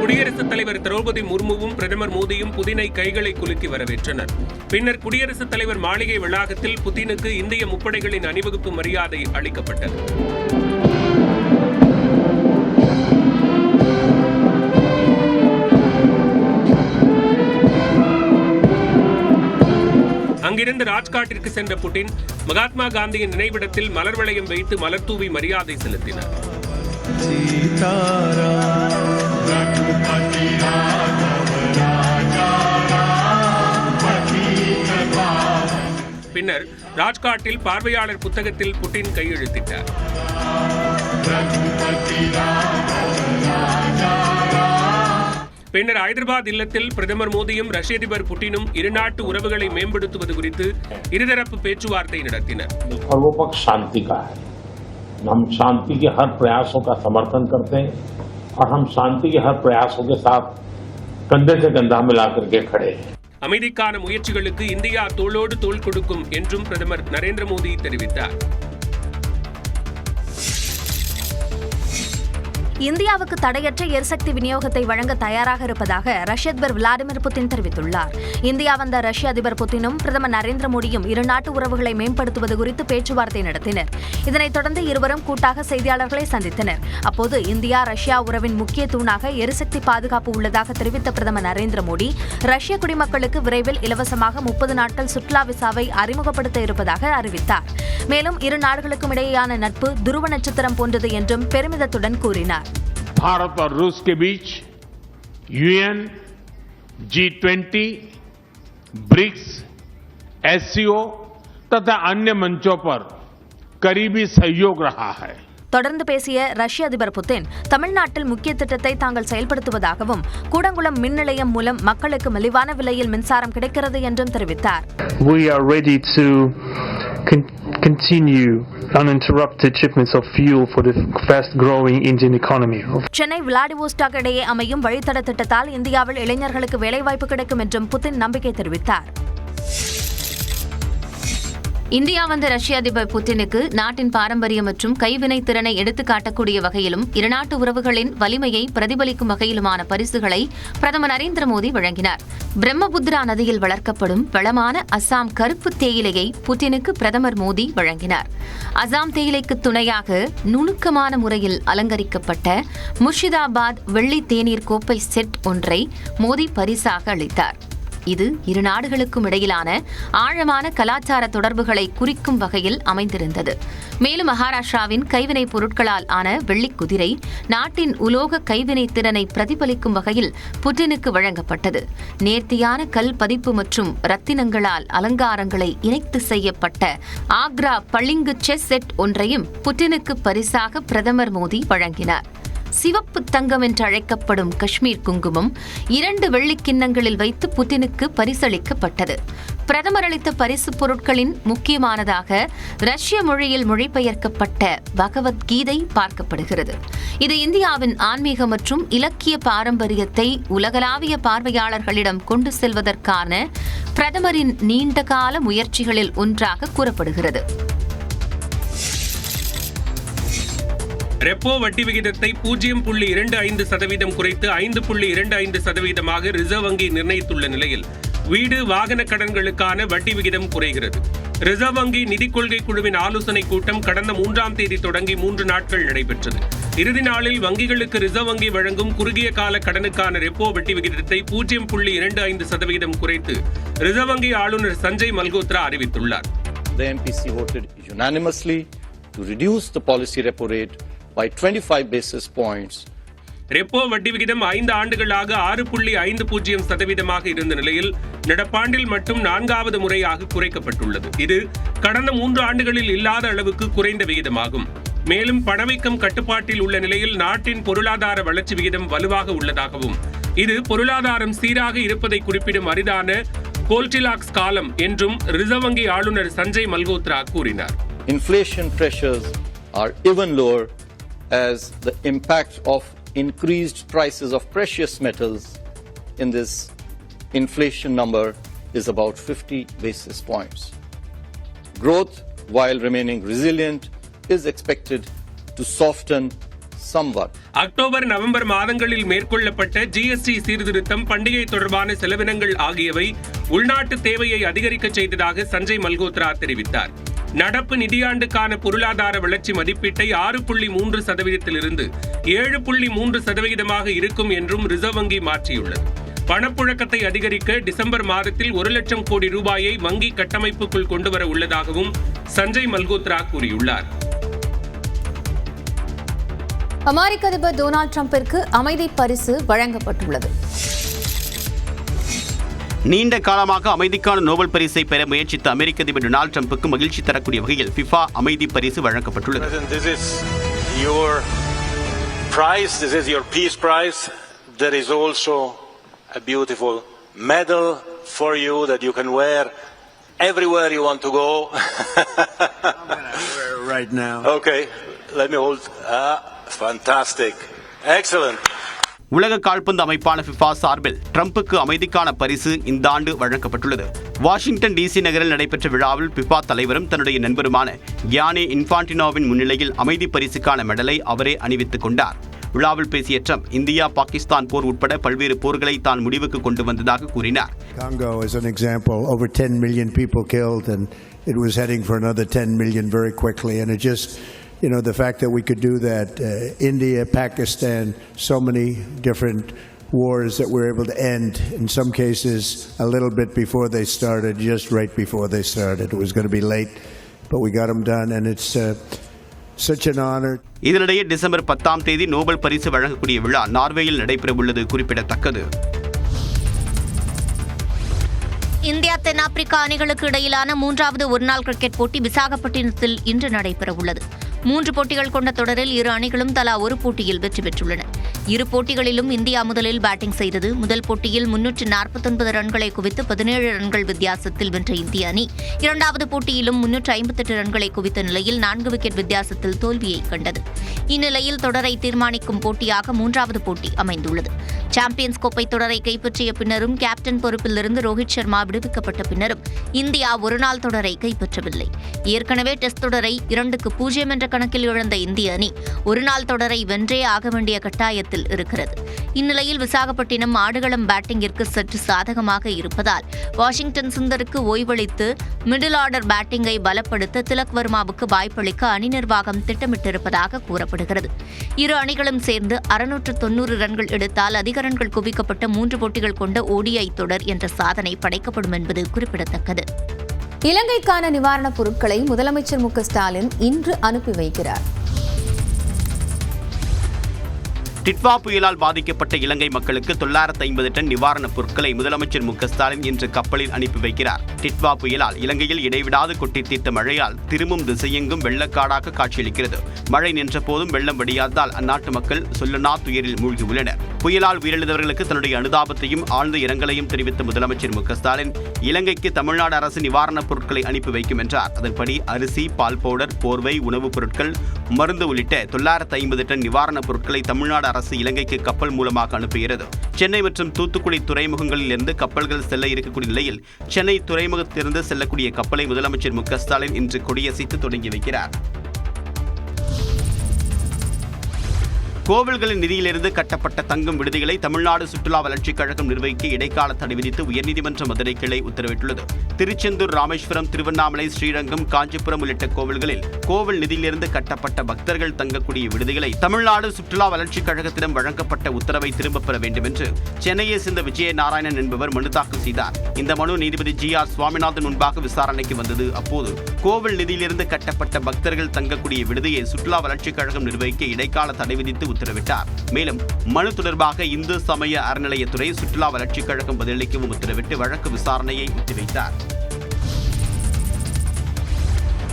S3: குடியரசுத் தலைவர் திரௌபதி முர்முவும் பிரதமர் மோடியும் புதினை கைகளை குலுக்கி வரவேற்றனர். பின்னர் குடியரசுத் தலைவர் மாளிகை வளாகத்தில் புதினுக்கு இந்திய முப்படைகளின் அணிவகுப்பு மரியாதை அளிக்கப்பட்டது. அங்கிருந்து ராஜ்காட்டிற்கு சென்ற புட்டின் மகாத்மா காந்தியின் நினைவிடத்தில் மலர் வளையம் வைத்து மலர் தூவி மரியாதை செலுத்தினார். பின்னர் ராஜ்காட்டில் பார்வையாளர் புத்தகத்தில் புட்டின் கையெழுத்திட்டார். பின்னர் ஹைதராபாத் இல்லத்தில் பிரதமர் மோடியும் ரஷ்ய அதிபர் புட்டினும் இருநாட்டு உறவுகளை மேம்படுத்துவது குறித்து இருதரப்பு பேச்சுவார்த்தை நடத்தினர்.
S4: शांति का है, हम शांति के हर प्रयासों का समर्थन करते हैं और हम शांति के हर प्रयासों के साथ कंधे से कंधा मिलाकर के खड़े हैं.
S3: அமைதிக்கான முயற்சிகளுக்கு இந்தியா தோளோடு தோள் கொடுக்கும் என்றும் பிரதமர் நரேந்திர மோடி தெரிவித்தார்.
S8: இந்தியாவுக்கு தடையற்ற எரிசக்தி விநியோகத்தை வழங்க தயாராக இருப்பதாக ரஷ்ய அதிபர் விளாடிமிர் புட்டின் தெரிவித்துள்ளார். இந்தியா வந்த ரஷ்ய அதிபர் புட்டினும் பிரதமர் நரேந்திர மோடியும் இருநாட்டு உறவுகளை மேம்படுத்துவது குறித்து பேச்சுவார்த்தை நடத்தினர். இதனைத் தொடர்ந்து இருவரும் கூட்டாக செய்தியாளர்களை சந்தித்தனர். அப்போது இந்தியா ரஷ்யா உறவின் முக்கிய தூணாக எரிசக்தி பாதுகாப்பு உள்ளதாக தெரிவித்த பிரதமர் நரேந்திர மோடி ரஷ்ய குடிமக்களுக்கு விரைவில் இலவசமாக 30 நாட்கள் சுற்றுலா விசாவை அறிமுகப்படுத்த இருப்பதாக அறிவித்தார். மேலும் இரு நாடுகளுக்கும் இடையேயான நட்பு துருவ நட்சத்திரம் போன்றது என்றும் பெருமிதத்துடன் கூறினார்.
S4: भारत और रूस के बीच यूएन, G20, ब्रिक्स, एससीओ तथा अन्य मंचों पर करीबी सहयोग रहा है.
S8: தொடர்ந்து பேசிய ரஷ்ய அதிபர் புட்டின் தமிழ்நாட்டில் முக்கிய திட்டத்தை தாங்கள் செயல்படுத்துவதாகவும் கூடங்குளம் மின் நிலையம் மூலம் மக்களுக்கு மலிவான விலையில் மின்சாரம் கிடைக்கிறது என்றும் தெரிவித்தார்.
S6: We are ready to continue uninterrupted shipments of fuel for the fast growing Indian economy.
S8: Chennai Vladivostok இடையே அமையும் வழித்தட திட்டத்தால் இந்தியாவில் இளைஞர்களுக்கு வேலைவாய்ப்பு கிடைக்கும் என்றும் புட்டின் நம்பிக்கை தெரிவித்தார்.
S1: இந்தியா வந்த ரஷ்ய அதிபர் புட்டினுக்கு நாட்டின் பாரம்பரிய மற்றும் கைவினை திறனை எடுத்துக்காட்டக்கூடிய வகையிலும் இருநாட்டு உறவுகளின் வலிமையை பிரதிபலிக்கும் வகையிலுமான பரிசுகளை பிரதமர் நரேந்திர மோடி வழங்கினார். பிரம்மபுத்திரா நதியில் வளர்க்கப்படும் வளமான அசாம் கருப்பு தேயிலையை புட்டினுக்கு பிரதமர் மோடி வழங்கினார். அசாம் தேயிலைக்கு துணையாக நுணுக்கமான முறையில் அலங்கரிக்கப்பட்ட முர்ஷிதாபாத் வெள்ளி தேநீர் கோப்பை செட் ஒன்றை மோடி பரிசாக அளித்தார். இது இரு நாடுகளுக்கும் இடையிலான ஆழமான கலாச்சார தொடர்புகளை குறிக்கும் வகையில் அமைந்திருந்தது. மேலும் மகாராஷ்டிராவின் கைவினைப் பொருட்களால் ஆன வெள்ளிக் குதிரை நாட்டின் உலோக கைவினை திறனை பிரதிபலிக்கும் வகையில் புட்டினுக்கு வழங்கப்பட்டது. நேர்த்தியான கல் பதிப்பு மற்றும் ரத்தினங்களால் அலங்காரங்களை இணைத்து செய்யப்பட்ட ஆக்ரா பளிங்கு செஸ் செட் ஒன்றையும் புட்டினுக்கு பரிசாக பிரதமர் மோடி வழங்கினார். சிவப்பு தங்கம் என்று அழைக்கப்படும் காஷ்மீர் குங்குமம் 2 வெள்ளிக் கிண்ணங்களில் வைத்து புட்டினுக்கு பரிசளிக்கப்பட்டது. பிரதமர் அளித்த பரிசுப் பொருட்களின் முக்கியமானதாக ரஷ்ய மொழியில் மொழிபெயர்க்கப்பட்ட பகவத்கீதை பார்க்கப்படுகிறது. இது இந்தியாவின் ஆன்மீக மற்றும் இலக்கிய பாரம்பரியத்தை உலகளாவிய பார்வையாளர்களிடம் கொண்டு செல்வதற்கான பிரதமரின் நீண்டகால முயற்சிகளில் ஒன்றாக கூறப்படுகிறது.
S3: ரெப்போ வட்டி விகிதத்தை 0.25% குறைத்து 5.25% ரிசர்வ் வங்கி நிர்ணயித்துள்ள நிலையில் வீடு வாகன கடன்களுக்கான வட்டி விகிதம் குறைகிறது. ரிசர்வ் வங்கி நிதிக் கொள்கை குழுவின் ஆலோசனைக் கூட்டம் கடந்த 3ஆம் தேதி தொடங்கி 3 நாட்கள் நடைபெற்றது. இறுதி நாளில் வங்கிகளுக்கு ரிசர்வ் வங்கி வழங்கும் குறுகிய கால கடனுக்கான ரெப்போ வட்டி விகிதத்தை 0.25% குறைத்து ரிசர்வ் வங்கி ஆளுநர் சஞ்சய் மல்கோத்ரா அறிவித்துள்ளார்.
S7: The MPC voted unanimously to reduce the policy repo rate by 25 basis points.
S3: Repo வட்டி விகிதம் 5 ஆண்டுகளாக 6.50% இருந்த நிலையில் நடப்பாண்டில் மட்டும் 4வது முறையாக குறைக்கப்பட்டுள்ளது. இது கடந்த 3 ஆண்டுகளில் இல்லாத அளவுக்கு குறைந்த விகிதமாகும். மேலும் பணவீக்கம் கட்டுப்பாட்டில் உள்ள நிலையில் நாட்டின் பொருளாதார வளர்ச்சி விகிதம் வலுவாக உள்ளதாகவும் இது பொருளாதாரம் சீராக இருப்பதை குறிப்பிடும் அரிதான கோல்டிலாக்ஸ் காலம் என்றும் ரிசர்வ் வங்கி ஆளுநர் சஞ்சய் மல்கோத்ரா கூறினார்.
S7: Inflation pressures are even lower as the impact of increased prices of precious metals in this inflation number is about 50 basis points. Growth, while remaining resilient, is expected to soften somewhat.
S3: October November மாதங்களில் மேற்கொள்ளப்பட்ட GST சீர்திருத்தம் பண்டிகை தொடர்பான செலவினங்கள் ஆகியவை உள்நாட்டு தேவையை அதிகரிக்க செய்ததாக சஞ்சய் மல்கோத்ரா தெரிவித்தார். நடப்பு நிதியாண்டுக்கான பொருளாதார வளர்ச்சி மதிப்பீட்டை 6.3%இலிருந்து 7.3% இருக்கும் என்றும் ரிசர்வ் வங்கி மாற்றியுள்ளது. பணப்புழக்கத்தை அதிகரிக்க டிசம்பர் மாதத்தில் 1 லட்சம் கோடி ரூபாயை வங்கி கட்டமைப்புக்குள் கொண்டுவர உள்ளதாகவும் சஞ்சய் மல்கோத்ரா கூறியுள்ளார்.
S1: அமெரிக்க அதிபர் டொனால்டு டிரம்பிற்கு அமைதி பரிசு வழங்கப்பட்டுள்ளது.
S9: நீண்ட காலமாக அமைதிக்கான நோபல் பரிசை பெற முயற்சித்த அமெரிக்க அதிபர் டொனால்டு டிரம்புக்கு மகிழ்ச்சி தரக்கூடிய வகையில் ஃபிஃபா அமைதி பரிசு வழங்கப்பட்டுள்ளது.
S23: This is your prize. This is your peace prize. There is also a beautiful medal for you that you can wear everywhere you want to go.
S24: Right now.
S23: Okay, let me hold. Fantastic. Excellent.
S9: உலக கால்பந்து அமைப்பான FIFA சார்பில் ட்ரம்புக்கு அமைதிக்கான பரிசு இந்த ஆண்டு வழங்கப்பட்டுள்ளது. Washington DC நகரில் நடைபெற்ற விழாவில் ஃபிஃபா தலைவரும் தன்னுடைய நண்பருமான கியானி இன்ஃபான்டினோவின் முன்னிலையில் அமைதி பரிசுக்கான மெடலை அவரே அணிவித்துக் கொண்டார். விழாவில் பேசிய ட்ரம்ப் இந்தியா பாகிஸ்தான் போர் உட்பட பல்வேறு போர்களை தான் முடிவுக்கு கொண்டு வந்ததாக கூறினார்.
S25: Congo is an example. Over 10 million people killed and it was heading for another 10 million very quickly, and it just the fact that we could do that, India, Pakistan, so many different wars that we're able to end, in some cases a little bit before they started, just right before they started. It was going to be late, but we got them done, and it's such an honor.
S9: இதனிடையே December 10ஆம் தேதி Nobel பரிசு வழங்கக்கூடிய விழா நார்வேயில் நடைபெறவுள்ளது குறிப்பிடத்தக்கது.
S2: India தென்னாப்பிரிக்கா அணிகளுக்கு இடையிலான 3வது ஒருநாள் கிரிக்கெட் போட்டி விசாகப்பட்டினத்தில் இன்று நடைபெறவுள்ளது. 3 போட்டிகள் கொண்ட தொடரில் இரு அணிகளும் தலா ஒரு போட்டியில் வெற்றி பெற்றுள்ளன. இரு போட்டிகளிலும் இந்தியா முதலில் பேட்டிங் செய்தது. முதல் போட்டியில் 349 ரன்களை குவித்து 17 ரன்கள் வித்தியாசத்தில் வென்ற இந்திய அணி 2வது போட்டியிலும் 358 ரன்களை குவித்த நிலையில் 4 விக்கெட் வித்தியாசத்தில் தோல்வியை கண்டது. இந்நிலையில் தொடரை தீர்மானிக்கும் போட்டியாக 3வது போட்டி அமைந்துள்ளது. சாம்பியன்ஸ் கோப்பை தொடரை கைப்பற்றிய பின்னரும் கேப்டன் பொறுப்பிலிருந்து ரோஹித் சர்மா விடுவிக்கப்பட்ட பின்னரும் இந்தியா ஒருநாள் தொடரை கைப்பற்றவில்லை. ஏற்கனவே டெஸ்ட் தொடரை 2-0 என்ற கணக்கில் இழந்த இந்திய அணி ஒருநாள் தொடரை வென்றே ஆக வேண்டிய கட்டாயத்தில் இருக்கிறது. இந்நிலையில் விசாகப்பட்டினம் ஆடுகளம் பேட்டிங்கிற்கு சற்று சாதகமாக இருப்பதால் வாஷிங்டன் சுந்தருக்கு ஓய்வளித்து மிடில் ஆர்டர் பேட்டிங்கை பலப்படுத்த திலக் வர்மாவுக்கு வாய்ப்பளிக்க அணி நிர்வாகம் திட்டமிட்டிருப்பதாக கூறப்படுகிறது. இரு அணிகளும் சேர்ந்து 690 ரன்கள் எடுத்தால் அதிக ரன்கள் குவிக்கப்பட்ட 3 போட்டிகள் கொண்ட ODI தொடர் என்ற சாதனை படைக்கப்படும் என்பது குறிப்பிடத்தக்கது.
S1: இலங்கைக்கான நிவாரணப் பொருட்களை முதலமைச்சர் மு.க. ஸ்டாலின் இன்று அனுப்பி வைக்கிறார்.
S9: டிட்வா புயலால் பாதிக்கப்பட்ட இலங்கை மக்களுக்கு 950 டன் நிவாரணப் பொருட்களை முதலமைச்சர் மு.க. ஸ்டாலின் இன்று கப்பலில் அனுப்பி வைக்கிறார். டிட்வா புயலால் இலங்கையில் இடைவிடாது கொட்டி தீர்த்த மழையால் திரும்பும் திசையெங்கும் வெள்ளக்காடாக காட்சியளிக்கிறது. மழை நின்ற போதும் வெள்ளம் வடியாததால் அந்நாட்டு மக்கள் சொல்லனா துயரில் மூழ்கியுள்ளனர். புயலால் உயிரிழந்தவர்களுக்கு தன்னுடைய அனுதாபத்தையும் ஆழ்ந்த இரங்கலையும் தெரிவித்த முதலமைச்சர் மு.க. ஸ்டாலின் இலங்கைக்கு தமிழ்நாடு அரசு நிவாரணப் பொருட்களை அனுப்பி வைக்கும் என்றார். அதன்படி அரிசி, பால் பவுடர், போர்வை, உணவுப் பொருட்கள், மருந்து உள்ளிட்ட 950 டன் நிவாரணப் பொருட்களை தமிழ்நாடு அரசு இலங்கைக்கு கப்பல் மூலமாக அனுப்புகிறது. சென்னை மற்றும் தூத்துக்குடி துறைமுகங்களில் இருந்து கப்பல்கள் செல்ல இருக்கக்கூடிய நிலையில் சென்னை துறைமுகத்திலிருந்து செல்லக்கூடிய கப்பலை முதலமைச்சர் மு.க. ஸ்டாலின் இன்று கொடியசைத்து தொடங்கி வைக்கிறார். கோவில்களின் நிதியிலிருந்து கட்டப்பட்ட தங்கும் விடுதிகளை தமிழ்நாடு சுற்றுலா வளர்ச்சிக் கழகம் நிர்வகிக்க இடைக்கால தடை விதித்து உயர்நீதிமன்ற மதுரை கிளை உத்தரவிட்டுள்ளது. திருச்செந்தூர், ராமேஸ்வரம், திருவண்ணாமலை, ஸ்ரீரங்கம், காஞ்சிபுரம் உள்ளிட்ட கோவில்களில் கோவில் நிதியிலிருந்து கட்டப்பட்ட பக்தர்கள் தங்கக்கூடிய விடுதிகளை தமிழ்நாடு சுற்றுலா வளர்ச்சிக் கழகத்திடம் வழங்கப்பட்ட உத்தரவை திரும்பப் பெற வேண்டும் என்று சென்னையை சேர்ந்த விஜய நாராயணன் என்பவர் மனு தாக்கல் செய்தார். இந்த மனு நீதிபதி GR சுவாமிநாதன் முன்பாக விசாரணைக்கு வந்தது. அப்போது கோவில் நிதியிலிருந்து கட்டப்பட்ட பக்தர்கள் தங்கக்கூடிய விடுதியை சுற்றுலா வளர்ச்சிக் கழகம் நிர்வகிக்க இடைக்கால தடை விதித்து உத்தரவிட்டார். மேலும் மனு தொடர்பாக இந்து சமய அறநிலையத்துறை சுற்றுலா வளர்ச்சிக் கழகம் பதிலளிக்கவும் உத்தரவிட்டு வழக்கு விசாரணையை ஒத்திவைத்தார்.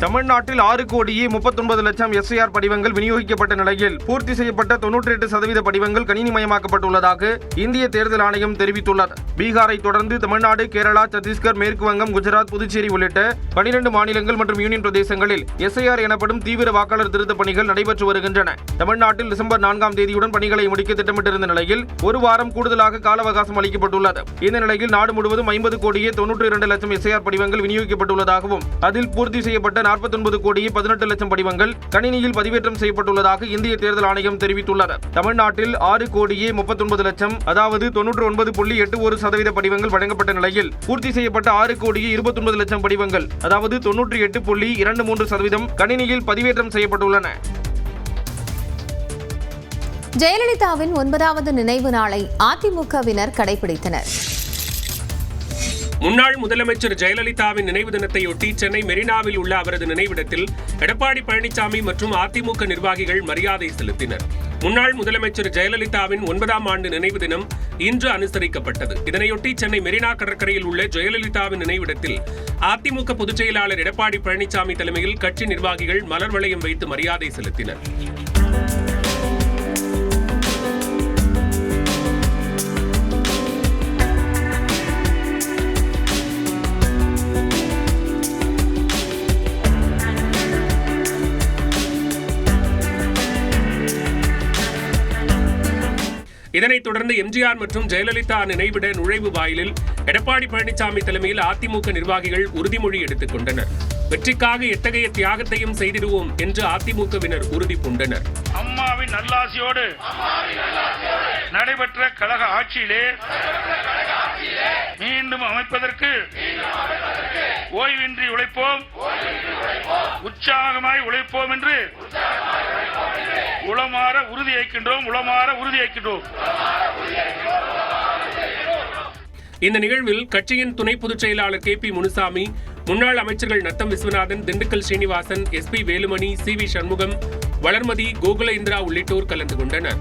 S10: தமிழ்நாட்டில் 6,39,00,000 SIR படிவங்கள் விநியோகிக்கப்பட்ட நிலையில் பூர்த்தி செய்யப்பட்ட 98% படிவங்கள் கணினிமயமாக்கப்பட்டுள்ளதாக இந்திய தேர்தல் ஆணையம் தெரிவித்துள்ளது. பீகாரை தொடர்ந்து தமிழ்நாடு, கேரளா, சத்தீஸ்கர், மேற்கு வங்கம், குஜராத், புதுச்சேரி உள்ளிட்ட 12 மாநிலங்கள் மற்றும் யூனியன் பிரதேசங்களில் SIR எனப்படும் தீவிர வாக்காளர் திருத்தப் பணிகள் நடைபெற்று வருகின்றன. தமிழ்நாட்டில் டிசம்பர் 4ஆம் தேதியுடன் பணிகளை முடிக்க திட்டமிட்டிருந்த நிலையில் ஒரு வாரம் கூடுதலாக கால அவகாசம் அளிக்கப்பட்டுள்ளது. இந்த நிலையில் நாடு முழுவதும் 50,92,00,000 SIR படிவங்கள் விநியோகிக்கப்பட்டுள்ளதாகவும் அதில் பூர்த்தி செய்யப்பட்ட 49,18,00,000 படிவங்கள் கணினியில் பதிவேற்றம் செய்யப்பட்டுள்ளதாக இந்திய தேர்தல் ஆணையம் தெரிவித்துள்ளது. தமிழ்நாட்டில் 6,39,00,000 அதாவது 99.81% படிவங்கள் வழங்கப்பட்ட நிலையில் பூர்த்தி செய்யப்பட்ட 6,29,00,000 படிவங்கள் அதாவது 98.23% கணினியில் பதிவேற்றம் செய்யப்பட்டுள்ளன.
S1: ஜெயலலிதாவின் 9வது நினைவு நாளை அதிமுகவினர் கடைபிடித்தனர்.
S3: முன்னாள் முதலமைச்சர் ஜெயலலிதாவின் நினைவு தினத்தையொட்டி சென்னை மெரினாவில் உள்ள அவரது நினைவிடத்தில் எடப்பாடி பழனிசாமி மற்றும் அதிமுக நிர்வாகிகள் மரியாதை செலுத்தினர். முன்னாள் முதலமைச்சர் ஜெயலலிதாவின் 9ஆம் ஆண்டு நினைவு தினம் இன்று அனுசரிக்கப்பட்டது. இதனையொட்டி சென்னை மெரினா கடற்கரையில் உள்ள ஜெயலலிதாவின் நினைவிடத்தில் அதிமுக பொதுச் செயலாளர் எடப்பாடி பழனிசாமி தலைமையில் கட்சி நிர்வாகிகள் மலர் வளையம் வைத்து மரியாதை செலுத்தினர். இதனைத் தொடர்ந்து எம்ஜிஆர் மற்றும் ஜெயலலிதா நினைவிட நுழைவு வாயிலில் எடப்பாடி பழனிசாமி தலைமையில் அதிமுக நிர்வாகிகள் உறுதிமொழி எடுத்துக் கொண்டனர். வெற்றிக்காக எத்தகைய தியாகத்தையும் செய்திடுவோம் என்று அதிமுகவினர் உறுதி பூண்டனர்.
S11: அம்மாவின் நல்லாசியோடு நடைபெற்ற கழக ஆட்சியிலே மீண்டும் அமைப்பதற்கு ஓய்வின்றி உழைப்போம், உற்சாகமாய் உழைப்போம் என்று உளமாற உறுதியேற்கின்றோம்.
S3: இந்த நிகழ்வில் கட்சியின் துணை பொதுச் செயலாளர் KP முனுசாமி, முன்னாள் அமைச்சர்கள் நத்தம் விஸ்வநாதன், திண்டுக்கல் ஸ்ரீனிவாசன், SP வேலுமணி, CV சண்முகம், வளர்மதி, கோகுலேந்திரா உள்ளிட்டோர் கலந்து கொண்டனர்.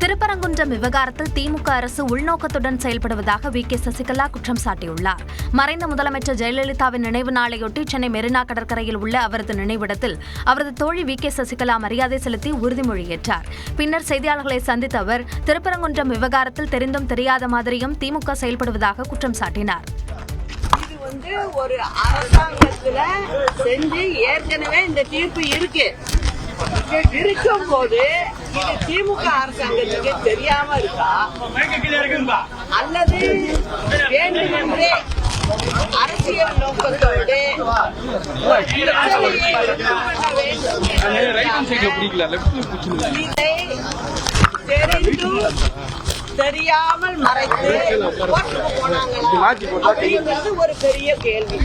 S8: திருப்பரங்குன்றம் விவகாரத்தில் திமுக அரசு உள்நோக்கத்துடன் செயல்படுவதாக V.K. சசிகலா குற்றம் சாட்டியுள்ளார். மறைந்த முதலமைச்சர் ஜெயலலிதாவின் நினைவு நாளையொட்டி சென்னை மெரினா கடற்கரையில் உள்ள அவரது நினைவிடத்தில் அவரது தோழி V.K. சசிகலா மரியாதை செலுத்தி உறுதிமொழியேற்றார். பின்னர் செய்தியாளர்களை சந்தித்த அவர் திருப்பரங்குன்றம் விவகாரத்தில் தெரிந்தும் தெரியாத மாதிரியும் திமுக செயல்படுவதாக குற்றம் சாட்டினார்.
S12: இது ஒரு அரசாங்கத்துல செஞ்சு ஏற்கனவே இந்த தீர்ப்பு இருக்கு. இருக்கும் போது இது திமுக அரசாங்கத்துக்கு தெரியாம இருக்கா அல்லது வேண்டுமென்றே அரசியல் நோக்கத்தோடு இதை தெரிந்தும் தெரியாமல் மறைத்து போனாங்களா அப்படிங்கிறது ஒரு பெரிய கேள்வி.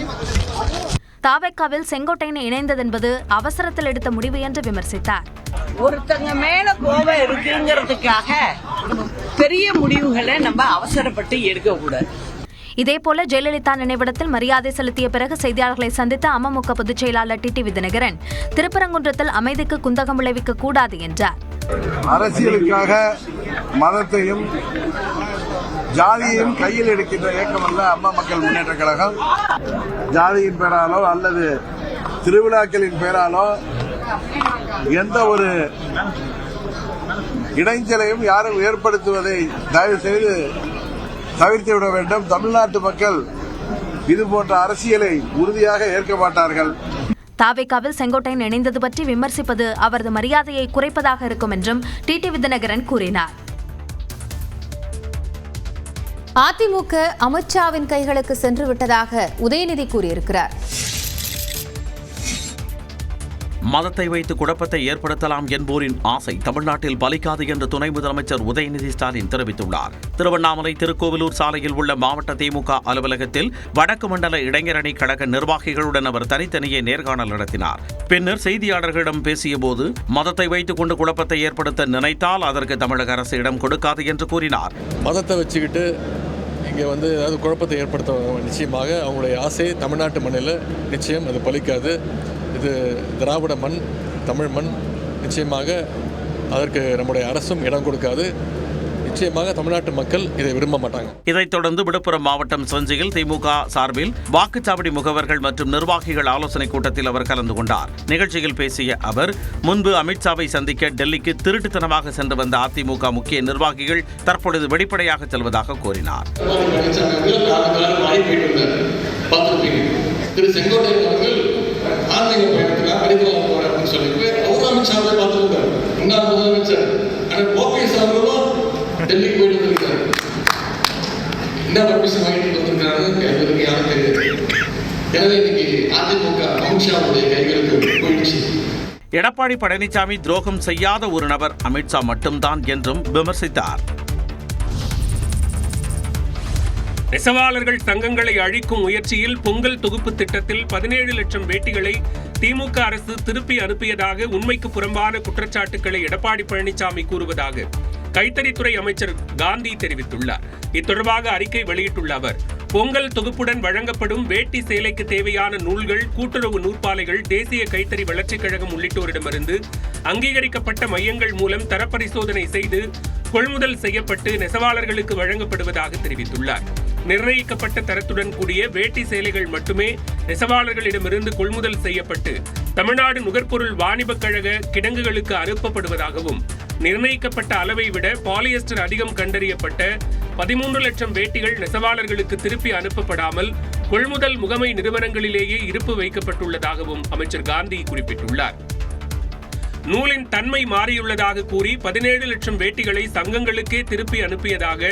S8: தாவேக்காவில் செங்கோட்டையன் இணைந்ததென்பது அவசரத்தில் எடுத்த முடிவு என்று விமர்சித்தார்.
S12: ஒருத்தங்க மேல கோபம் இருக்குங்கிறதுக்காக பெரிய முடிவுகளை நம்ம அவசரப்பட்டு எடுக்க கூடாது.
S8: இதேபோல ஜெயலலிதா நினைவிடத்தில் மரியாதை செலுத்திய பிறகு செய்தியாளர்களை சந்தித்த அமமுக பொதுச் செயலாளர் டிடிவி தினகரன் திருப்பரங்குன்றத்தில் அமைதிக்கு குந்தகம் விளைவிக்க கூடாது என்றார்.
S13: அரசியலுக்காக மதத்தையும் ஜாதியையும் கையில் எடுக்கின்ற இயக்கம் அல்ல அம்மா மக்கள் முன்னேற்ற கழகம். ஜாதியின் பெயராலோ அல்லது திருவிழாக்களின் பெயராலோ எந்த ஒரு இடைஞ்சலையும் யாரும் ஏற்படுத்துவதை தயவு செய்து தவிர்த்துவிட வேண்டும். தமிழ்நாட்டு மக்கள் இது போன்ற அரசியலை உறுதியாக ஏற்க மாட்டார்கள்.
S8: தாவேக்காவில் செங்கோட்டையன் இணைந்தது பற்றி விமர்சிப்பது அவரது மரியாதையை குறைப்பதாக இருக்கும் என்றும் டிடிவி தினகரன் கூறினார்.
S1: அதிமுக அமித்ஷாவின் கைகளுக்கு சென்று விட்டதாக உதயநிதி கூறியிருக்கிறார்.
S5: மதத்தை வைத்து குழப்பத்தை ஏற்படுத்தலாம் என்போரின் ஆசை தமிழ்நாட்டில் பலிக்காது என்று துணை முதலமைச்சர் உதயநிதி ஸ்டாலின் தெரிவித்துள்ளார். திருவண்ணாமலை திருக்கோவிலூர் சாலையில் உள்ள மாவட்ட திமுக அலுவலகத்தில் வடக்கு மண்டல இளைஞரணி கழக நிர்வாகிகளுடன் அவர் தனித்தனியே நேர்காணல் நடத்தினார். பின்னர் செய்தியாளர்களிடம் பேசியபோது மதத்தை வைத்துக் கொண்டு குழப்பத்தை ஏற்படுத்த நினைத்தால் அதற்கு தமிழக அரசு இடம் கொடுக்காது என்று கூறினார்.
S14: மதத்தை வச்சுக்கிட்டு இங்கே ஏதாவது குழப்பத்தை ஏற்படுத்த நிச்சயமாக அவங்களுடைய ஆசை தமிழ்நாட்டு மண்ணில் நிச்சயம் அது பலிக்காது. இது திராவிட மண், தமிழ் மண். நிச்சயமாக அதற்கு நம்முடைய அரசும் இடம் கொடுக்காது. நிச்சயமாக தமிழ்நாட்டு மக்கள் இதை விரும்ப மாட்டாங்க.
S5: இதைத் தொடர்ந்து விழுப்புரம் மாவட்டம் செஞ்சியில் திமுக சார்பில் வாக்குச்சாவடி முகவர்கள் மற்றும் நிர்வாகிகள் ஆலோசனைக் கூட்டத்தில் அவர் கலந்து கொண்டார். நிகழ்ச்சியில் பேசிய அவர் முன்பு அமித்ஷாவை சந்திக்க டெல்லிக்கு திருட்டுத்தனமாக சென்று வந்த அதிமுக முக்கிய நிர்வாகிகள் தற்பொழுது வெளிப்படையாக செல்வதாக கூறினார்.
S14: டெல்லிக்கு போயிட்டு வந்திருக்காரு. என்ன பர்மிஷன் வாங்கிட்டு வந்திருக்காரு என்பதற்கு யாரும் தெரியாது. எனவே இன்னைக்கு அதிமுக அமித்ஷாவுடைய கைகளுக்கு போயிடுச்சு.
S5: எடப்பாடி பழனிசாமி துரோகம் செய்யாத ஒரு நபர் அமித்ஷா மட்டும்தான் என்றும் விமர்சித்தார்.
S3: நெசவாளர்கள் சங்கங்களை அழிக்கும் முயற்சியில் பொங்கல் தொகுப்பு திட்டத்தில் 17 லட்சம் வேட்டிகளை திமுக அரசு திருப்பி அனுப்பியதாக உண்மைக்கு புறம்பான குற்றச்சாட்டுக்களை எடப்பாடி பழனிசாமி கூறுவதாக கைத்தறித்துறை அமைச்சர் காந்தி தெரிவித்துள்ளார். இத்தொடர்பாக அறிக்கை வெளியிட்டுள்ள அவர் பொங்கல் தொகுப்புடன் வழங்கப்படும் வேட்டி சேலைக்கு தேவையான நூல்கள், கூட்டுறவு நூற்பாலைகள் தேசிய கைத்தறி வளர்ச்சிக் கழகம் உள்ளிட்டோரிடமிருந்து அங்கீகரிக்கப்பட்ட மையங்கள் மூலம் தரப்பரிசோதனை செய்து கொள்முதல் செய்யப்பட்டு நெசவாளர்களுக்கு வழங்கப்படுவதாக தெரிவித்துள்ளார். நிர்ணயிக்கப்பட்ட தரத்துடன் கூடிய வேட்டி சேலைகள் மட்டுமே நெசவாளர்களிடமிருந்து கொள்முதல் செய்யப்பட்டு தமிழ்நாடு நுகர்பொருள் வாணிபக் கழக கிடங்குகளுக்கு அனுப்பப்படுவதாகவும் நிர்ணயிக்கப்பட்ட அளவை விட பாலியஸ்டர் அதிகம் கண்டறியப்பட்ட 13 லட்சம் வேட்டிகள் நெசவாளர்களுக்கு திருப்பி அனுப்பப்படாமல் கொள்முதல் முகமை நிறுவனங்களிலேயே இருப்பு வைக்கப்பட்டுள்ளதாகவும் அமைச்சர் காந்தி குறிப்பிட்டுள்ளார். நூலின் தன்மை மாறியுள்ளதாக கூறி 17 லட்சம் வேட்டிகளை சங்கங்களுக்கே திருப்பி அனுப்பியதாக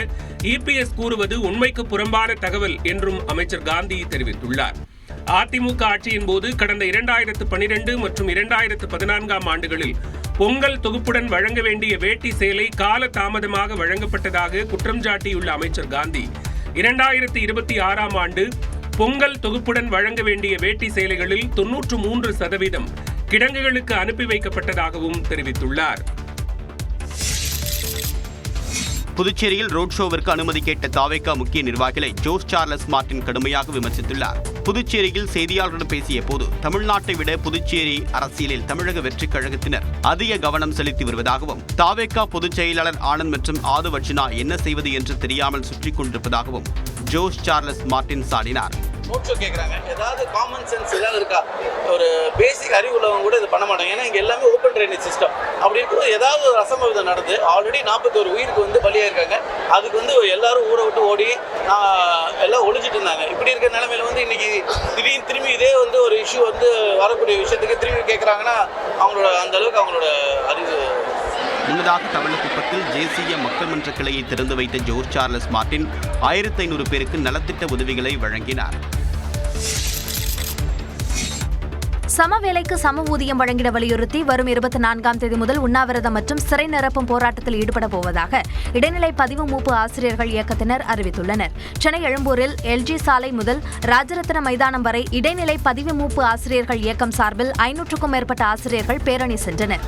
S3: இபிஎஸ் கூறுவது உண்மைக்கு புறம்பான தகவல் என்றும் அமைச்சர் காந்தி தெரிவித்துள்ளார். அதிமுக ஆட்சியின் போது கடந்த 2012 மற்றும் 2014 ஆண்டுகளில் பொங்கல் தொகுப்புடன் வழங்க வேண்டிய வேட்டி சேலை கால தாமதமாக வழங்கப்பட்டதாக குற்றம் சாட்டியுள்ள அமைச்சர் காந்தி 2026 ஆண்டு பொங்கல் தொகுப்புடன் வழங்க வேண்டிய வேட்டி சேலைகளில் 93% கிடங்குகளுக்கு அனுப்பி வைக்கப்பட்டதாகவும் தெரிவித்துள்ளார்.
S9: புதுச்சேரியில் ரோட் ஷோவிற்கு அனுமதி கேட்ட தாவேகா முக்கிய நிர்வாகிகளை ஜோஸ் சார்லஸ் மார்டின் கடுமையாக விமர்சித்துள்ளார். புதுச்சேரியில் செய்தியாளர்களிடம் பேசிய போது தமிழ்நாட்டை விட புதுச்சேரி அரசியலில் தமிழக வெற்றிக் கழகத்தினர் அதிக கவனம் செலுத்தி வருவதாகவும் தாவேகா பொதுச் செயலாளர் ஆனந்த் மற்றும் ஆது வர்ஷினா என்ன செய்வது என்று தெரியாமல் சுற்றிக் கொண்டிருப்பதாகவும் ஜோஸ் சார்லஸ் மார்டின் சாடினார்.
S15: ரோட் ஷோ கேட்குறாங்க, ஏதாவது காமன் சென்ஸ் ஏதாவது இருக்கா? ஒரு பேசிக் அறிவு உள்ளவங்க கூட இது பண்ண மாட்டாங்க. ஏன்னா இங்கே எல்லாமே ஓப்பன் ட்ரைனேஜ் சிஸ்டம். அப்படி இருக்கும்போது ஏதாவது ஒரு அசம்பாவிதம் நடந்து ஆல்ரெடி 41 உயிருக்கு பலியாக இருக்காங்க. அதுக்கு எல்லாரும் ஊரை விட்டு ஓடி எல்லாம் ஒழிச்சிட்டு இருந்தாங்க. இப்படி இருக்கிற நிலைமையில வந்து இன்னைக்கு திடீர்னு திரும்பி இதே வந்து ஒரு இஷ்யூ வந்து வரக்கூடிய விஷயத்துக்கு திரும்பி கேட்குறாங்கன்னா அவங்களோட அந்த அளவுக்கு அவங்களோட அறிவு.
S9: முன்னதாக தவளக்குப்பத்தில் தேசிய மக்கள் மன்ற கிளையை திறந்து வைத்த ஜோர்ஜ் சார்லஸ் மார்டின் 1500 பேருக்கு நலத்திட்ட உதவிகளை வழங்கினார்.
S8: சம வேலைக்கு சம ஊதியம் வழங்கிட வலியுறுத்தி வரும் 24ஆம் தேதி முதல் உண்ணாவிரதம் மற்றும் சிறை நிரப்பும் போராட்டத்தில் ஈடுபட போவதாக இடைநிலை பதிவு மூப்பு ஆசிரியர்கள் இயக்கத்தினர் அறிவித்துள்ளனர். சென்னை எழும்பூரில் எல்ஜி சாலை முதல் ராஜரத்ன மைதானம் வரை இடைநிலை பதிவு மூப்பு ஆசிரியர்கள் இயக்கம் சார்பில் 500க்கும் மேற்பட்ட ஆசிரியர்கள் பேரணி சென்றனர்.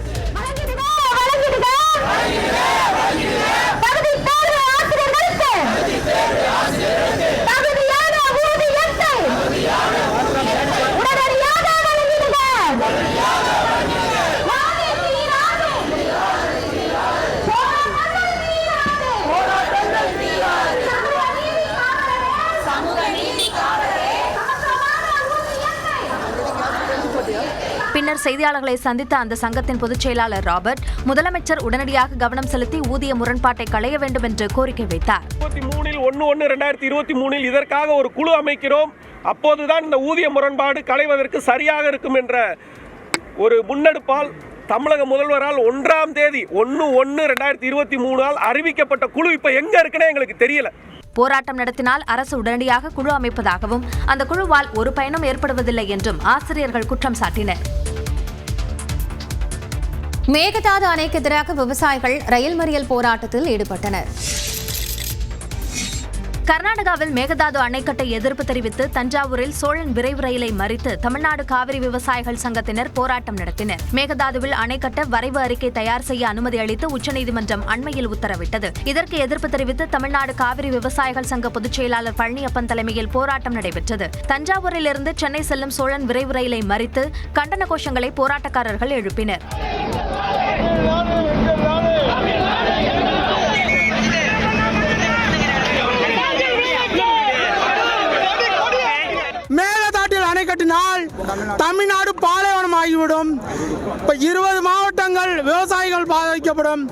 S8: பின்னர் செய்தியாளர்களை சந்தித்த அந்த சங்கத்தின் பொதுச் செயலாளர் ராபர்ட், முதலமைச்சர் உடனடியாக கவனம் செலுத்தி ஊதிய முரண்பாட்டை களைய வேண்டும் என்று கோரிக்கை வைத்தார்.
S3: 1/1/2023 இதற்காக ஒரு குழு அமைக்கிறோம். அப்போதுதான் இந்த ஊதிய முரண்பாடு களைவதற்கு சரியாக இருக்கும் என்ற ஒரு முன்னெடுப்பால் தமிழக முதல்வரால் 1ஆம் தேதி 1/1/2023 அறிவிக்கப்பட்ட குழு இப்ப எங்க இருக்குன்னு எங்களுக்கு தெரியல.
S8: போராட்டம் நடத்தினால் அரசு உடனடியாக குழு அமைப்பதாகவும் அந்த குழுவால் ஒரு பயனும் ஏற்படுவதில்லை என்றும் ஆசிரியர்கள் குற்றம் சாட்டினர்.
S1: மேகதாது அணைக்கு எதிராக விவசாயிகள் ரயில் மறியல் போராட்டத்தில் ஈடுபட்டனர்.
S8: கர்நாடகாவில் மேகதாது அணை கட்ட எதிர்ப்பு தெரிவித்து தஞ்சாவூரில் சோழன் விரைவு ரயிலை மறித்து தமிழ்நாடு காவிரி விவசாயிகள் சங்கத்தினர் போராட்டம் நடத்தினர். மேகதாதுவில் அணை கட்ட வரைவு அறிக்கை தயார் செய்ய அனுமதி அளித்து உச்சநீதிமன்றம் அண்மையில் உத்தரவிட்டது. இதற்கு எதிர்ப்பு தெரிவித்து தமிழ்நாடு காவிரி விவசாயிகள் சங்க பொதுச் செயலாளர் பழனியப்பன் தலைமையில் போராட்டம் நடைபெற்றது. தஞ்சாவூரிலிருந்து சென்னை செல்லும் சோழன் விரைவு ரயிலை மறித்து கண்டன கோஷங்களை போராட்டக்காரர்கள் எழுப்பினர்.
S19: மேகதாட்டில் அணை கட்டினால் தமிழ்நாடு பாலைவனம் ஆகிவிடும். 20 மாவட்டங்கள் விவசாயிகள் பாதிக்கப்படும்.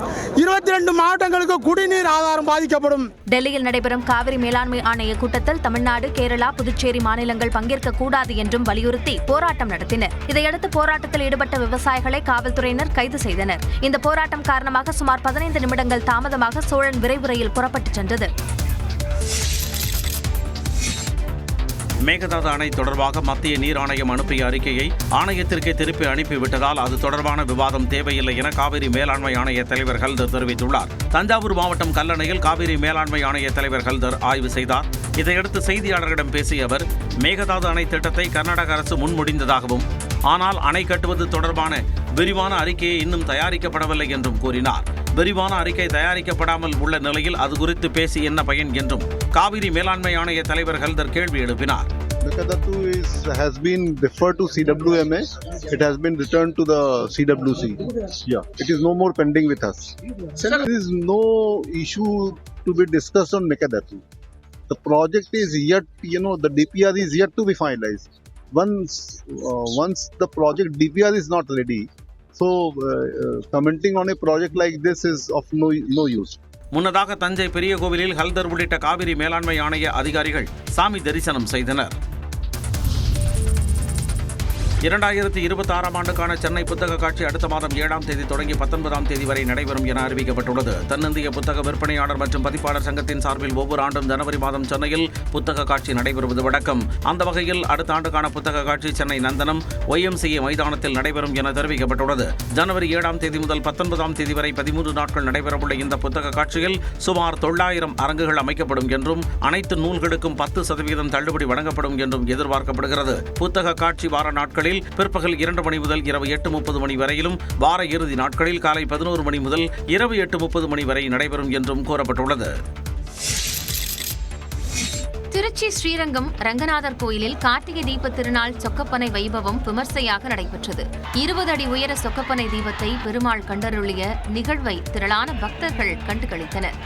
S19: 22 மாவட்டங்களுக்கு குடிநீர் ஆதாரம் பாதிக்கப்படும்.
S8: டெல்லியில் நடைபெறும் காவிரி மேலாண்மை ஆணைய கூட்டத்தில் தமிழ்நாடு, கேரளா, புதுச்சேரி மாநிலங்கள் பங்கேற்க கூடாது என்றும் வலியுறுத்தி போராட்டம் நடத்தினர். இதையடுத்து போராட்டத்தில் ஈடுபட்ட விவசாயிகளை காவல்துறையினர் கைது செய்தனர். இந்த போராட்டம் காரணமாக சுமார் 15 நிமிடங்கள் தாமதமாக சோழன் விரைவு ரயில் புறப்பட்டுச் சென்றது.
S5: மேகதாது அணை தொடர்பாக மத்திய நீர் ஆணையம் அனுப்பிய அறிக்கையை ஆணையத்திற்கே திருப்பி அனுப்பிவிட்டதால் அது தொடர்பான விவாதம் தேவையில்லை என காவிரி மேலாண்மை ஆணைய தலைவர் ஹல்தர் தெரிவித்துள்ளார். தஞ்சாவூர் மாவட்டம் கல்லணையில் காவிரி மேலாண்மை ஆணைய தலைவர் ஹல்தர் ஆய்வு செய்தார். இதையடுத்து செய்தியாளர்களிடம் பேசிய அவர், மேகதாது அணை திட்டத்தை கர்நாடக அரசு முன்மொழிந்ததாகவும் ஆனால் அணை கட்டுவது தொடர்பான விரிவான அறிக்கையை இன்னும் தயாரிக்கப்படவில்லை என்றும் கூறினார். விரிவான அறிக்கை தயாரிக்கப்படாமல் உள்ள நிலையில் அது குறித்து பேசி என்ன பயன் என்றும் காவிரி மேலாண்மை ஆணைய தலைவர் ஹல்தர் கேள்வி எழுப்பினார்.
S16: Meghadattu has been deferred to CWMA. It has been returned to the CWC. Yeah, it is no more pending with us. There is no issue to be discussed on Meghadattu. The project is yet, the DPR is yet to be finalized. Once the project DPR is not ready, so commenting on a project like this is of no use.
S5: முன்னதாக தஞ்சை பெரிய கோவிலில் ஹல்தர் உள்ளிட்ட காவிரி மேலாண்மை ஆணைய அதிகாரிகள் சாமி தரிசனம் செய்தனர். 2026ஆம் ஆண்டுக்கான சென்னை புத்தக காட்சி அடுத்த மாதம் 7ஆம் தேதி தொடங்கி 19ஆம் தேதி வரை நடைபெறும் என அறிவிக்கப்பட்டுள்ளது. தென்னிந்திய புத்தக விற்பனையாளர் மற்றும் பதிப்பாளர் சங்கத்தின் சார்பில் ஒவ்வொரு ஆண்டும் ஜனவரி மாதம் சென்னையில் புத்தக காட்சி நடைபெறுவது வழக்கம். அந்த வகையில் அடுத்த ஆண்டுக்கான புத்தக காட்சி சென்னை நந்தனம் YMCA மைதானத்தில் நடைபெறும் என தெரிவிக்கப்பட்டுள்ளது. ஜனவரி 7ஆம் தேதி முதல் 19ஆம் தேதி வரை 13 நாட்கள் நடைபெறவுள்ள இந்த புத்தக காட்சியில் சுமார் 900 அரங்குகள் அமைக்கப்படும் என்றும் அனைத்து நூல்களுக்கும் 10% தள்ளுபடி வழங்கப்படும் என்றும் எதிர்பார்க்கப்படுகிறது. புத்தக காட்சி வார நாட்களில் பிற்பகல் 2 மணி முதல் இரவு 8:30 மணி வரையிலும், வார இறுதி நாட்களில் காலை 11 மணி முதல் இரவு 8:30 மணி வரை நடைபெறும் என்றும் கூறப்பட்டுள்ளது.
S1: திருச்சி ஸ்ரீரங்கம் ரங்கநாதர் கோயிலில் கார்த்திகை தீப திருநாள் சொக்கப்பனை வைபவம் விமர்சையாக நடைபெற்றது. 20 அடி உயர சொக்கப்பனை தீபத்தை பெருமாள் கண்டருளிய நிகழ்வை திரளான பக்தர்கள் கண்டுகளித்தனர்.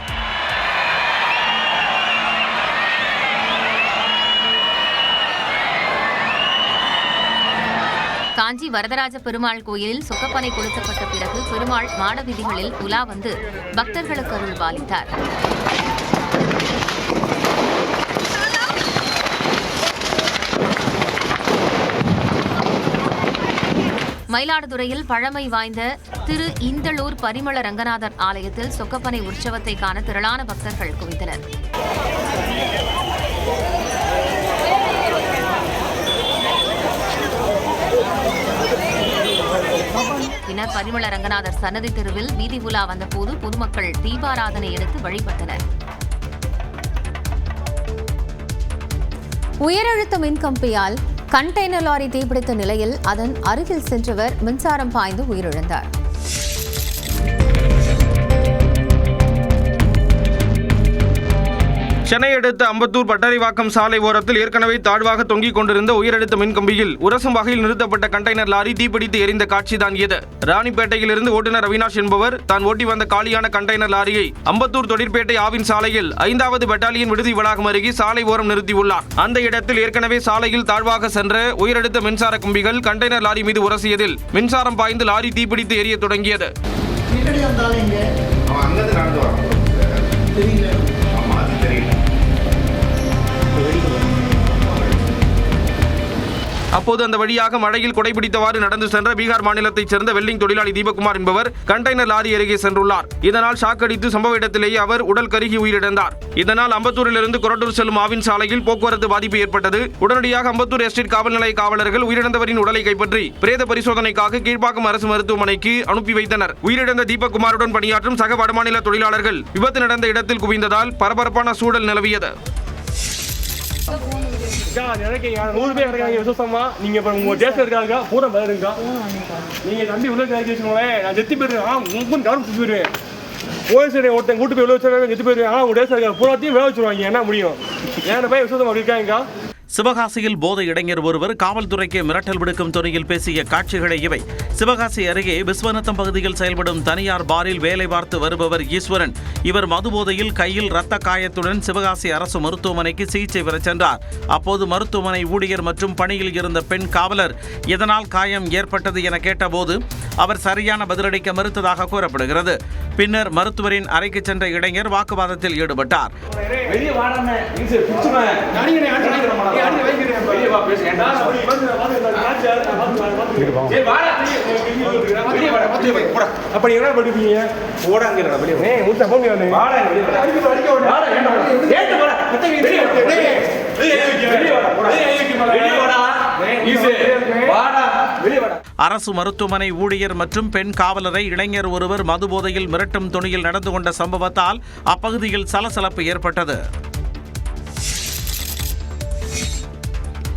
S1: காஞ்சி வரதராஜ பெருமாள் கோயிலில் சொக்கப்பனை கொளுத்தப்பட்ட பிறகு பெருமாள் மாட வீதிகளில் உலா வந்து பக்தர்களுக்கு அருள் பாலித்தார். மயிலாடுதுறையில் பழமை வாய்ந்த திரு இந்தளூர் பரிமள ரங்கநாதர் ஆலயத்தில் சொக்கப்பனை உற்சவத்தை காண திரளான பக்தர்கள் குவிந்தனர். பின்னர் பரிமள ரங்கநாதர் சன்னதி தெருவில் வீதி உலா வந்தபோது பொதுமக்கள் தீபாராதனை எடுத்து வழிபட்டனர். உயரழுத்த மின்கம்பியால் கண்டெய்னர் லாரி தீப்பிடித்த நிலையில் அதன் அருகில் சென்றவர் மின்சாரம் பாய்ந்து உயிரிழந்தார்.
S10: சென்னை அடுத்த அம்பத்தூர் பட்டறைவாக்கம் சாலை ஓரத்தில் ஏற்கனவே தாழ்வாக தொங்கிக் கொண்டிருந்த உயரழுத்த மின்கம்பியில் உரசும் வகையில் நிறுத்தப்பட்ட கண்டெய்னர் லாரி தீப்பிடித்து எரிந்த காட்சிதான் இது. ராணிப்பேட்டையிலிருந்து ஓட்டுநர் அவினாஷ் என்பவர் தான் ஓட்டி வந்த காலியான கண்டெய்னர் லாரியை அம்பத்தூர் தொழிற்பேட்டை ஆவின் சாலையில் 5வது பெட்டாலியன் விடுதி வளாகம் அருகே சாலை ஓரம் நிறுத்தியுள்ளார். அந்த இடத்தில் ஏற்கனவே சாலையில் தாழ்வாக சென்ற உயரழுத்த மின்சார கம்பிகள் கண்டெய்னர் லாரி மீது உரசியதில் மின்சாரம் பாய்ந்து லாரி தீப்பிடித்து எரிய தொடங்கியது. அப்போது அந்த வழியாக மழையில் கொடைபிடித்தவாறு நடந்து சென்ற பீகார் மாநிலத்தைச் சேர்ந்த வெல்டிங் தொழிலாளி தீபக்குமார் என்பவர் கண்டெய்னர் லாரி அருகே சென்றுள்ளார். இதனால் ஷாக் அடித்து சம்பவ இடத்திலேயே அவர் உடல் கருகி உயிரிழந்தார். இதனால் அம்பத்தூரிலிருந்து கொரட்டூர் செல்லும் ஆவின் சாலையில் போக்குவரத்து பாதிப்பு ஏற்பட்டது. உடனடியாக அம்பத்தூர் எஸ்டேட் காவல் நிலைய காவலர்கள் உயிரிழந்தவரின் உடலை கைப்பற்றி பிரேத பரிசோதனைக்காக கீழ்ப்பாக்கம் அரசு மருத்துவமனைக்கு அனுப்பி வைத்தனர். உயிரிழந்த தீபக்குமாருடன் பணியாற்றும் சக வடமாநில தொழிலாளர்கள் விபத்து நடந்த இடத்தில் குவிந்ததால் பரபரப்பான சூழல் நிலவியது.
S17: நீங்க உங்க தேசம் இருக்காங்க பூரா இருங்க. நீங்க தம்பி உள்ள வச்சுக்கோங்களேன், நான் செத்து போயிருவேன். கவனம் போயிருவேன். போலீஸ் ஒருத்தன் கூட்டு போய் செத்து போயிருவேன். உங்க தேசம் இருக்காங்க பூராத்தையும் வேலை வச்சுருவாங்க. என்ன முடியும்? ஏன்னா போய் விசுவாசம் அப்படி இருக்காங்க.
S5: சிவகாசியில் போதை இளைஞர் ஒருவர் காவல்துறைக்கு மிரட்டல் விடுக்கும் துறையில் பேசிய காட்சிகளை இவை. சிவகாசி அருகே விஸ்வநத்தம் பகுதியில் செயல்படும் தனியார் பாரில் வேலை பார்த்து வருபவர் ஈஸ்வரன். இவர் மதுபோதையில் கையில் இரத்த காயத்துடன் சிவகாசி அரசு மருத்துவமனைக்கு சிகிச்சை பெறச் சென்றார். அப்போது மருத்துவமனை ஊழியர் மற்றும் பணியில் இருந்த பெண் காவலர் எதனால் காயம் ஏற்பட்டது என கேட்டபோது அவர் சரியான பதிலளிக்க மறுத்ததாக கூறப்படுகிறது. பின்னர் மருத்துவரின் அறைக்கு சென்ற இளைஞர் வாக்குவாதத்தில் ஈடுபட்டார். அரசு மருத்துவமனை ஊழியர் மற்றும் பெண் காவலரை இளைஞர் ஒருவர் மதுபோதையில் மிரட்டும் துணியில் நடந்து கொண்ட சம்பவத்தால் அப்பகுதியில் சலசலப்பு ஏற்பட்டது.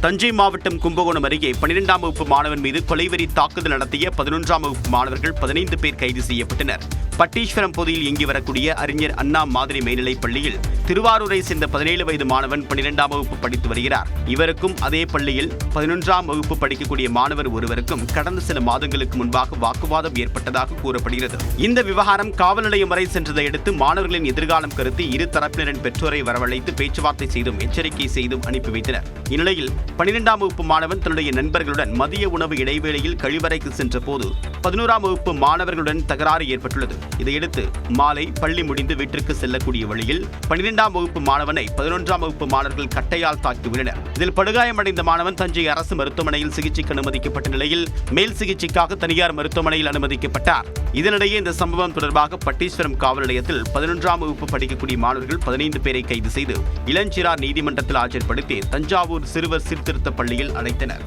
S9: தஞ்சை மாவட்டம் கும்பகோணம் அருகே 12ஆம் வகுப்பு மாணவன் மீது கொலைவெறி தாக்குதல் நடத்திய 11ஆம் வகுப்பு மாணவர்கள் 15 பேர் கைது செய்யப்பட்டனர். பட்டீஸ்வரம் பகுதியில் இயங்கி வரக்கூடிய அறிஞர் அண்ணா மாதிரி மேல்நிலைப் பள்ளியில் திருவாரூரை சேர்ந்த 17 வயது மாணவன் 12ஆம் வகுப்பு படித்து வருகிறார். இவருக்கும் அதே பள்ளியில் 11ஆம் வகுப்பு படிக்கக்கூடிய மாணவர் ஒருவருக்கும் கடந்த சில மாதங்களுக்கு முன்பாக வாக்குவாதம் ஏற்பட்டதாக கூறப்படுகிறது. இந்த விவகாரம் காவல் நிலையம் வரை சென்றதை அடுத்து மாணவர்களின் எதிர்காலம் கருத்து இரு தரப்பினரின் பெற்றோரை வரவழைத்து பேச்சுவார்த்தை செய்தும் எச்சரிக்கை செய்தும் அனுப்பி வைத்தனர். இந்நிலையில் 12ஆம் வகுப்பு மாணவன் தன்னுடைய நண்பர்களுடன் மதிய உணவு இடைவேளையில் கழிவறைக்கு சென்ற போது 11ஆம் வகுப்பு மாணவர்களுடன் தகராறு ஏற்பட்டுள்ளது. இதையடுத்து மாலை பள்ளி முடிந்து வீட்டிற்கு செல்லக்கூடிய வழியில் 12ஆம் வகுப்பு மாணவனை 11ஆம் வகுப்பு மாணவர்கள் கட்டையால் தாக்கியுள்ளனர். இதில் படுகாயமடைந்த மாணவன் தஞ்சை அரசு மருத்துவமனையில் சிகிச்சைக்கு அனுமதிக்கப்பட்ட நிலையில் மேல் சிகிச்சைக்காக தனியார் மருத்துவமனையில் அனுமதிக்கப்பட்டார். இதனிடையே இந்த சம்பவம் தொடர்பாக பட்டீஸ்வரம் காவல் நிலையத்தில் 11ஆம் வகுப்பு படிக்கக்கூடிய மாணவர்கள் 15 பேரை கைது செய்து இளஞ்சிறார் நீதிமன்றத்தில் ஆஜர்படுத்தி தஞ்சாவூர் சிறுவர் சீர்திருத்த பள்ளியில் அடைத்தனர்.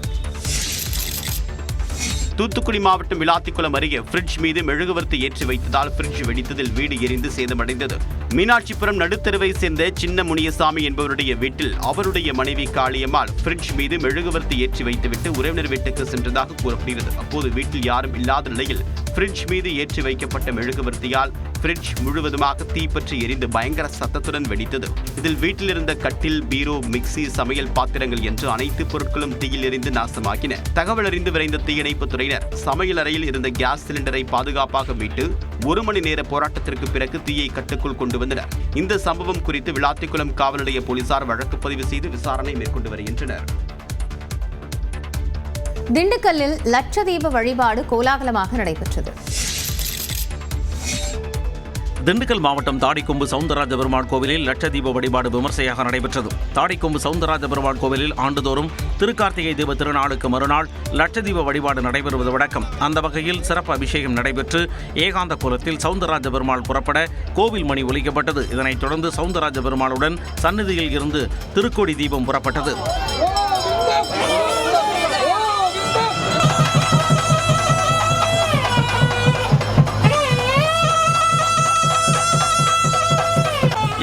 S9: தூத்துக்குடி மாவட்டம் விளாத்திக்குளம் அருகே பிரிட்ஜ் மீது மெழுகுவர்த்தி ஏற்றி வைத்ததால் பிரிட்ஜ் வெடித்ததில் வீடு எரிந்து சேதமடைந்தது. மீனாட்சிபுரம் நடுத்தருவை சேர்ந்த சின்ன முனியசாமி என்பவருடைய வீட்டில் அவருடைய மனைவி காளியம்மாள் பிரிட்ஜ் மீது மெழுகுவர்த்தி ஏற்றி வைத்துவிட்டு உறவினர் வீட்டுக்கு சென்றதாக கூறப்படுகிறது. அப்போது வீட்டில் யாரும் இல்லாத நிலையில் பிரிட்ஜ் மீது ஏற்றி வைக்கப்பட்ட மெழுகுவர்த்தியால் பிரிட்ஜ் முழுவதுமாக தீப்பற்றி எரிந்து பயங்கர சத்தத்துடன் வெடித்தது. இதில் வீட்டில் இருந்த கட்டில், பீரோ, மிக்சி, சமையல் பாத்திரங்கள் என்று அனைத்து பொருட்களும் தீயில் எரிந்து நாசமாகின. தகவல் அறிந்து விரைந்த தீயணைப்பு துறையினர் சமையல் அறையில் இருந்த கேஸ் சிலிண்டரை பாதுகாப்பாக மீட்டு 1 மணி நேர போராட்டத்திற்கு பிறகு தீயை கட்டுக்குள் கொண்டு வந்தனர். இந்த சம்பவம் குறித்து விளாத்திக்குளம் காவல் நிலைய போலீசார் வழக்கு பதிவு செய்து விசாரணை மேற்கொண்டு வருகின்றனர்.
S1: திண்டுக்கல்லில் லட்சதீப வழிபாடு கோலாகலமாக நடைபெற்றது.
S5: திண்டுக்கல் மாவட்டம் தாடிக்கொம்பு சவுந்தரராஜ பெருமாள் கோவிலில் லட்சதீப வழிபாடு விமர்சையாக நடைபெற்றது. தாடிக்கொம்பு சவுந்தரராஜ பெருமாள் கோவிலில் ஆண்டுதோறும் திருக்கார்த்திகை தீப திருநாளுக்கு மறுநாள் லட்சதீப வழிபாடு நடைபெறுவது வழக்கம். அந்த வகையில் சிறப்பு அபிஷேகம் நடைபெற்று ஏகாந்த குலத்தில் சவுந்தரராஜ பெருமாள் புறப்பட கோவில் மணி ஒலிக்கப்பட்டது. இதனைத் தொடர்ந்து சவுந்தரராஜ பெருமாளுடன் சந்நிதியில் இருந்து திருக்கொடி தீபம் புறப்பட்டது.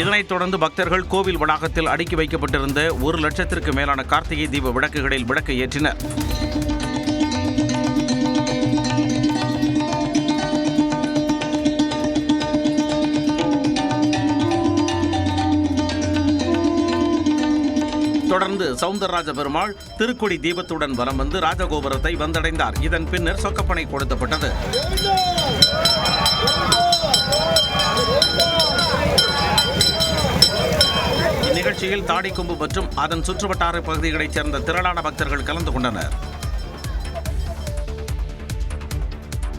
S5: இதனைத் தொடர்ந்து பக்தர்கள் கோவில் வளாகத்தில் அடுக்கி வைக்கப்பட்டிருந்த 1 லட்சத்திற்கு மேலான கார்த்திகை தீப விளக்குகளில் விளக்கு ஏற்றினர். தொடர்ந்து சவுந்தரராஜ பெருமாள் திருக்கொடி தீபத்துடன் வலம் வந்து ராஜகோபுரத்தை வந்தடைந்தார். இதன் பின்னர் சொக்கப்பனை கொடுக்கப்பட்டது. இந்நிகழ்ச்சியில் தாடிக்கொம்பு மற்றும் அதன் சுற்றுவட்டார பகுதிகளைச் சேர்ந்த திரளான பக்தர்கள் கலந்து கொண்டனர்.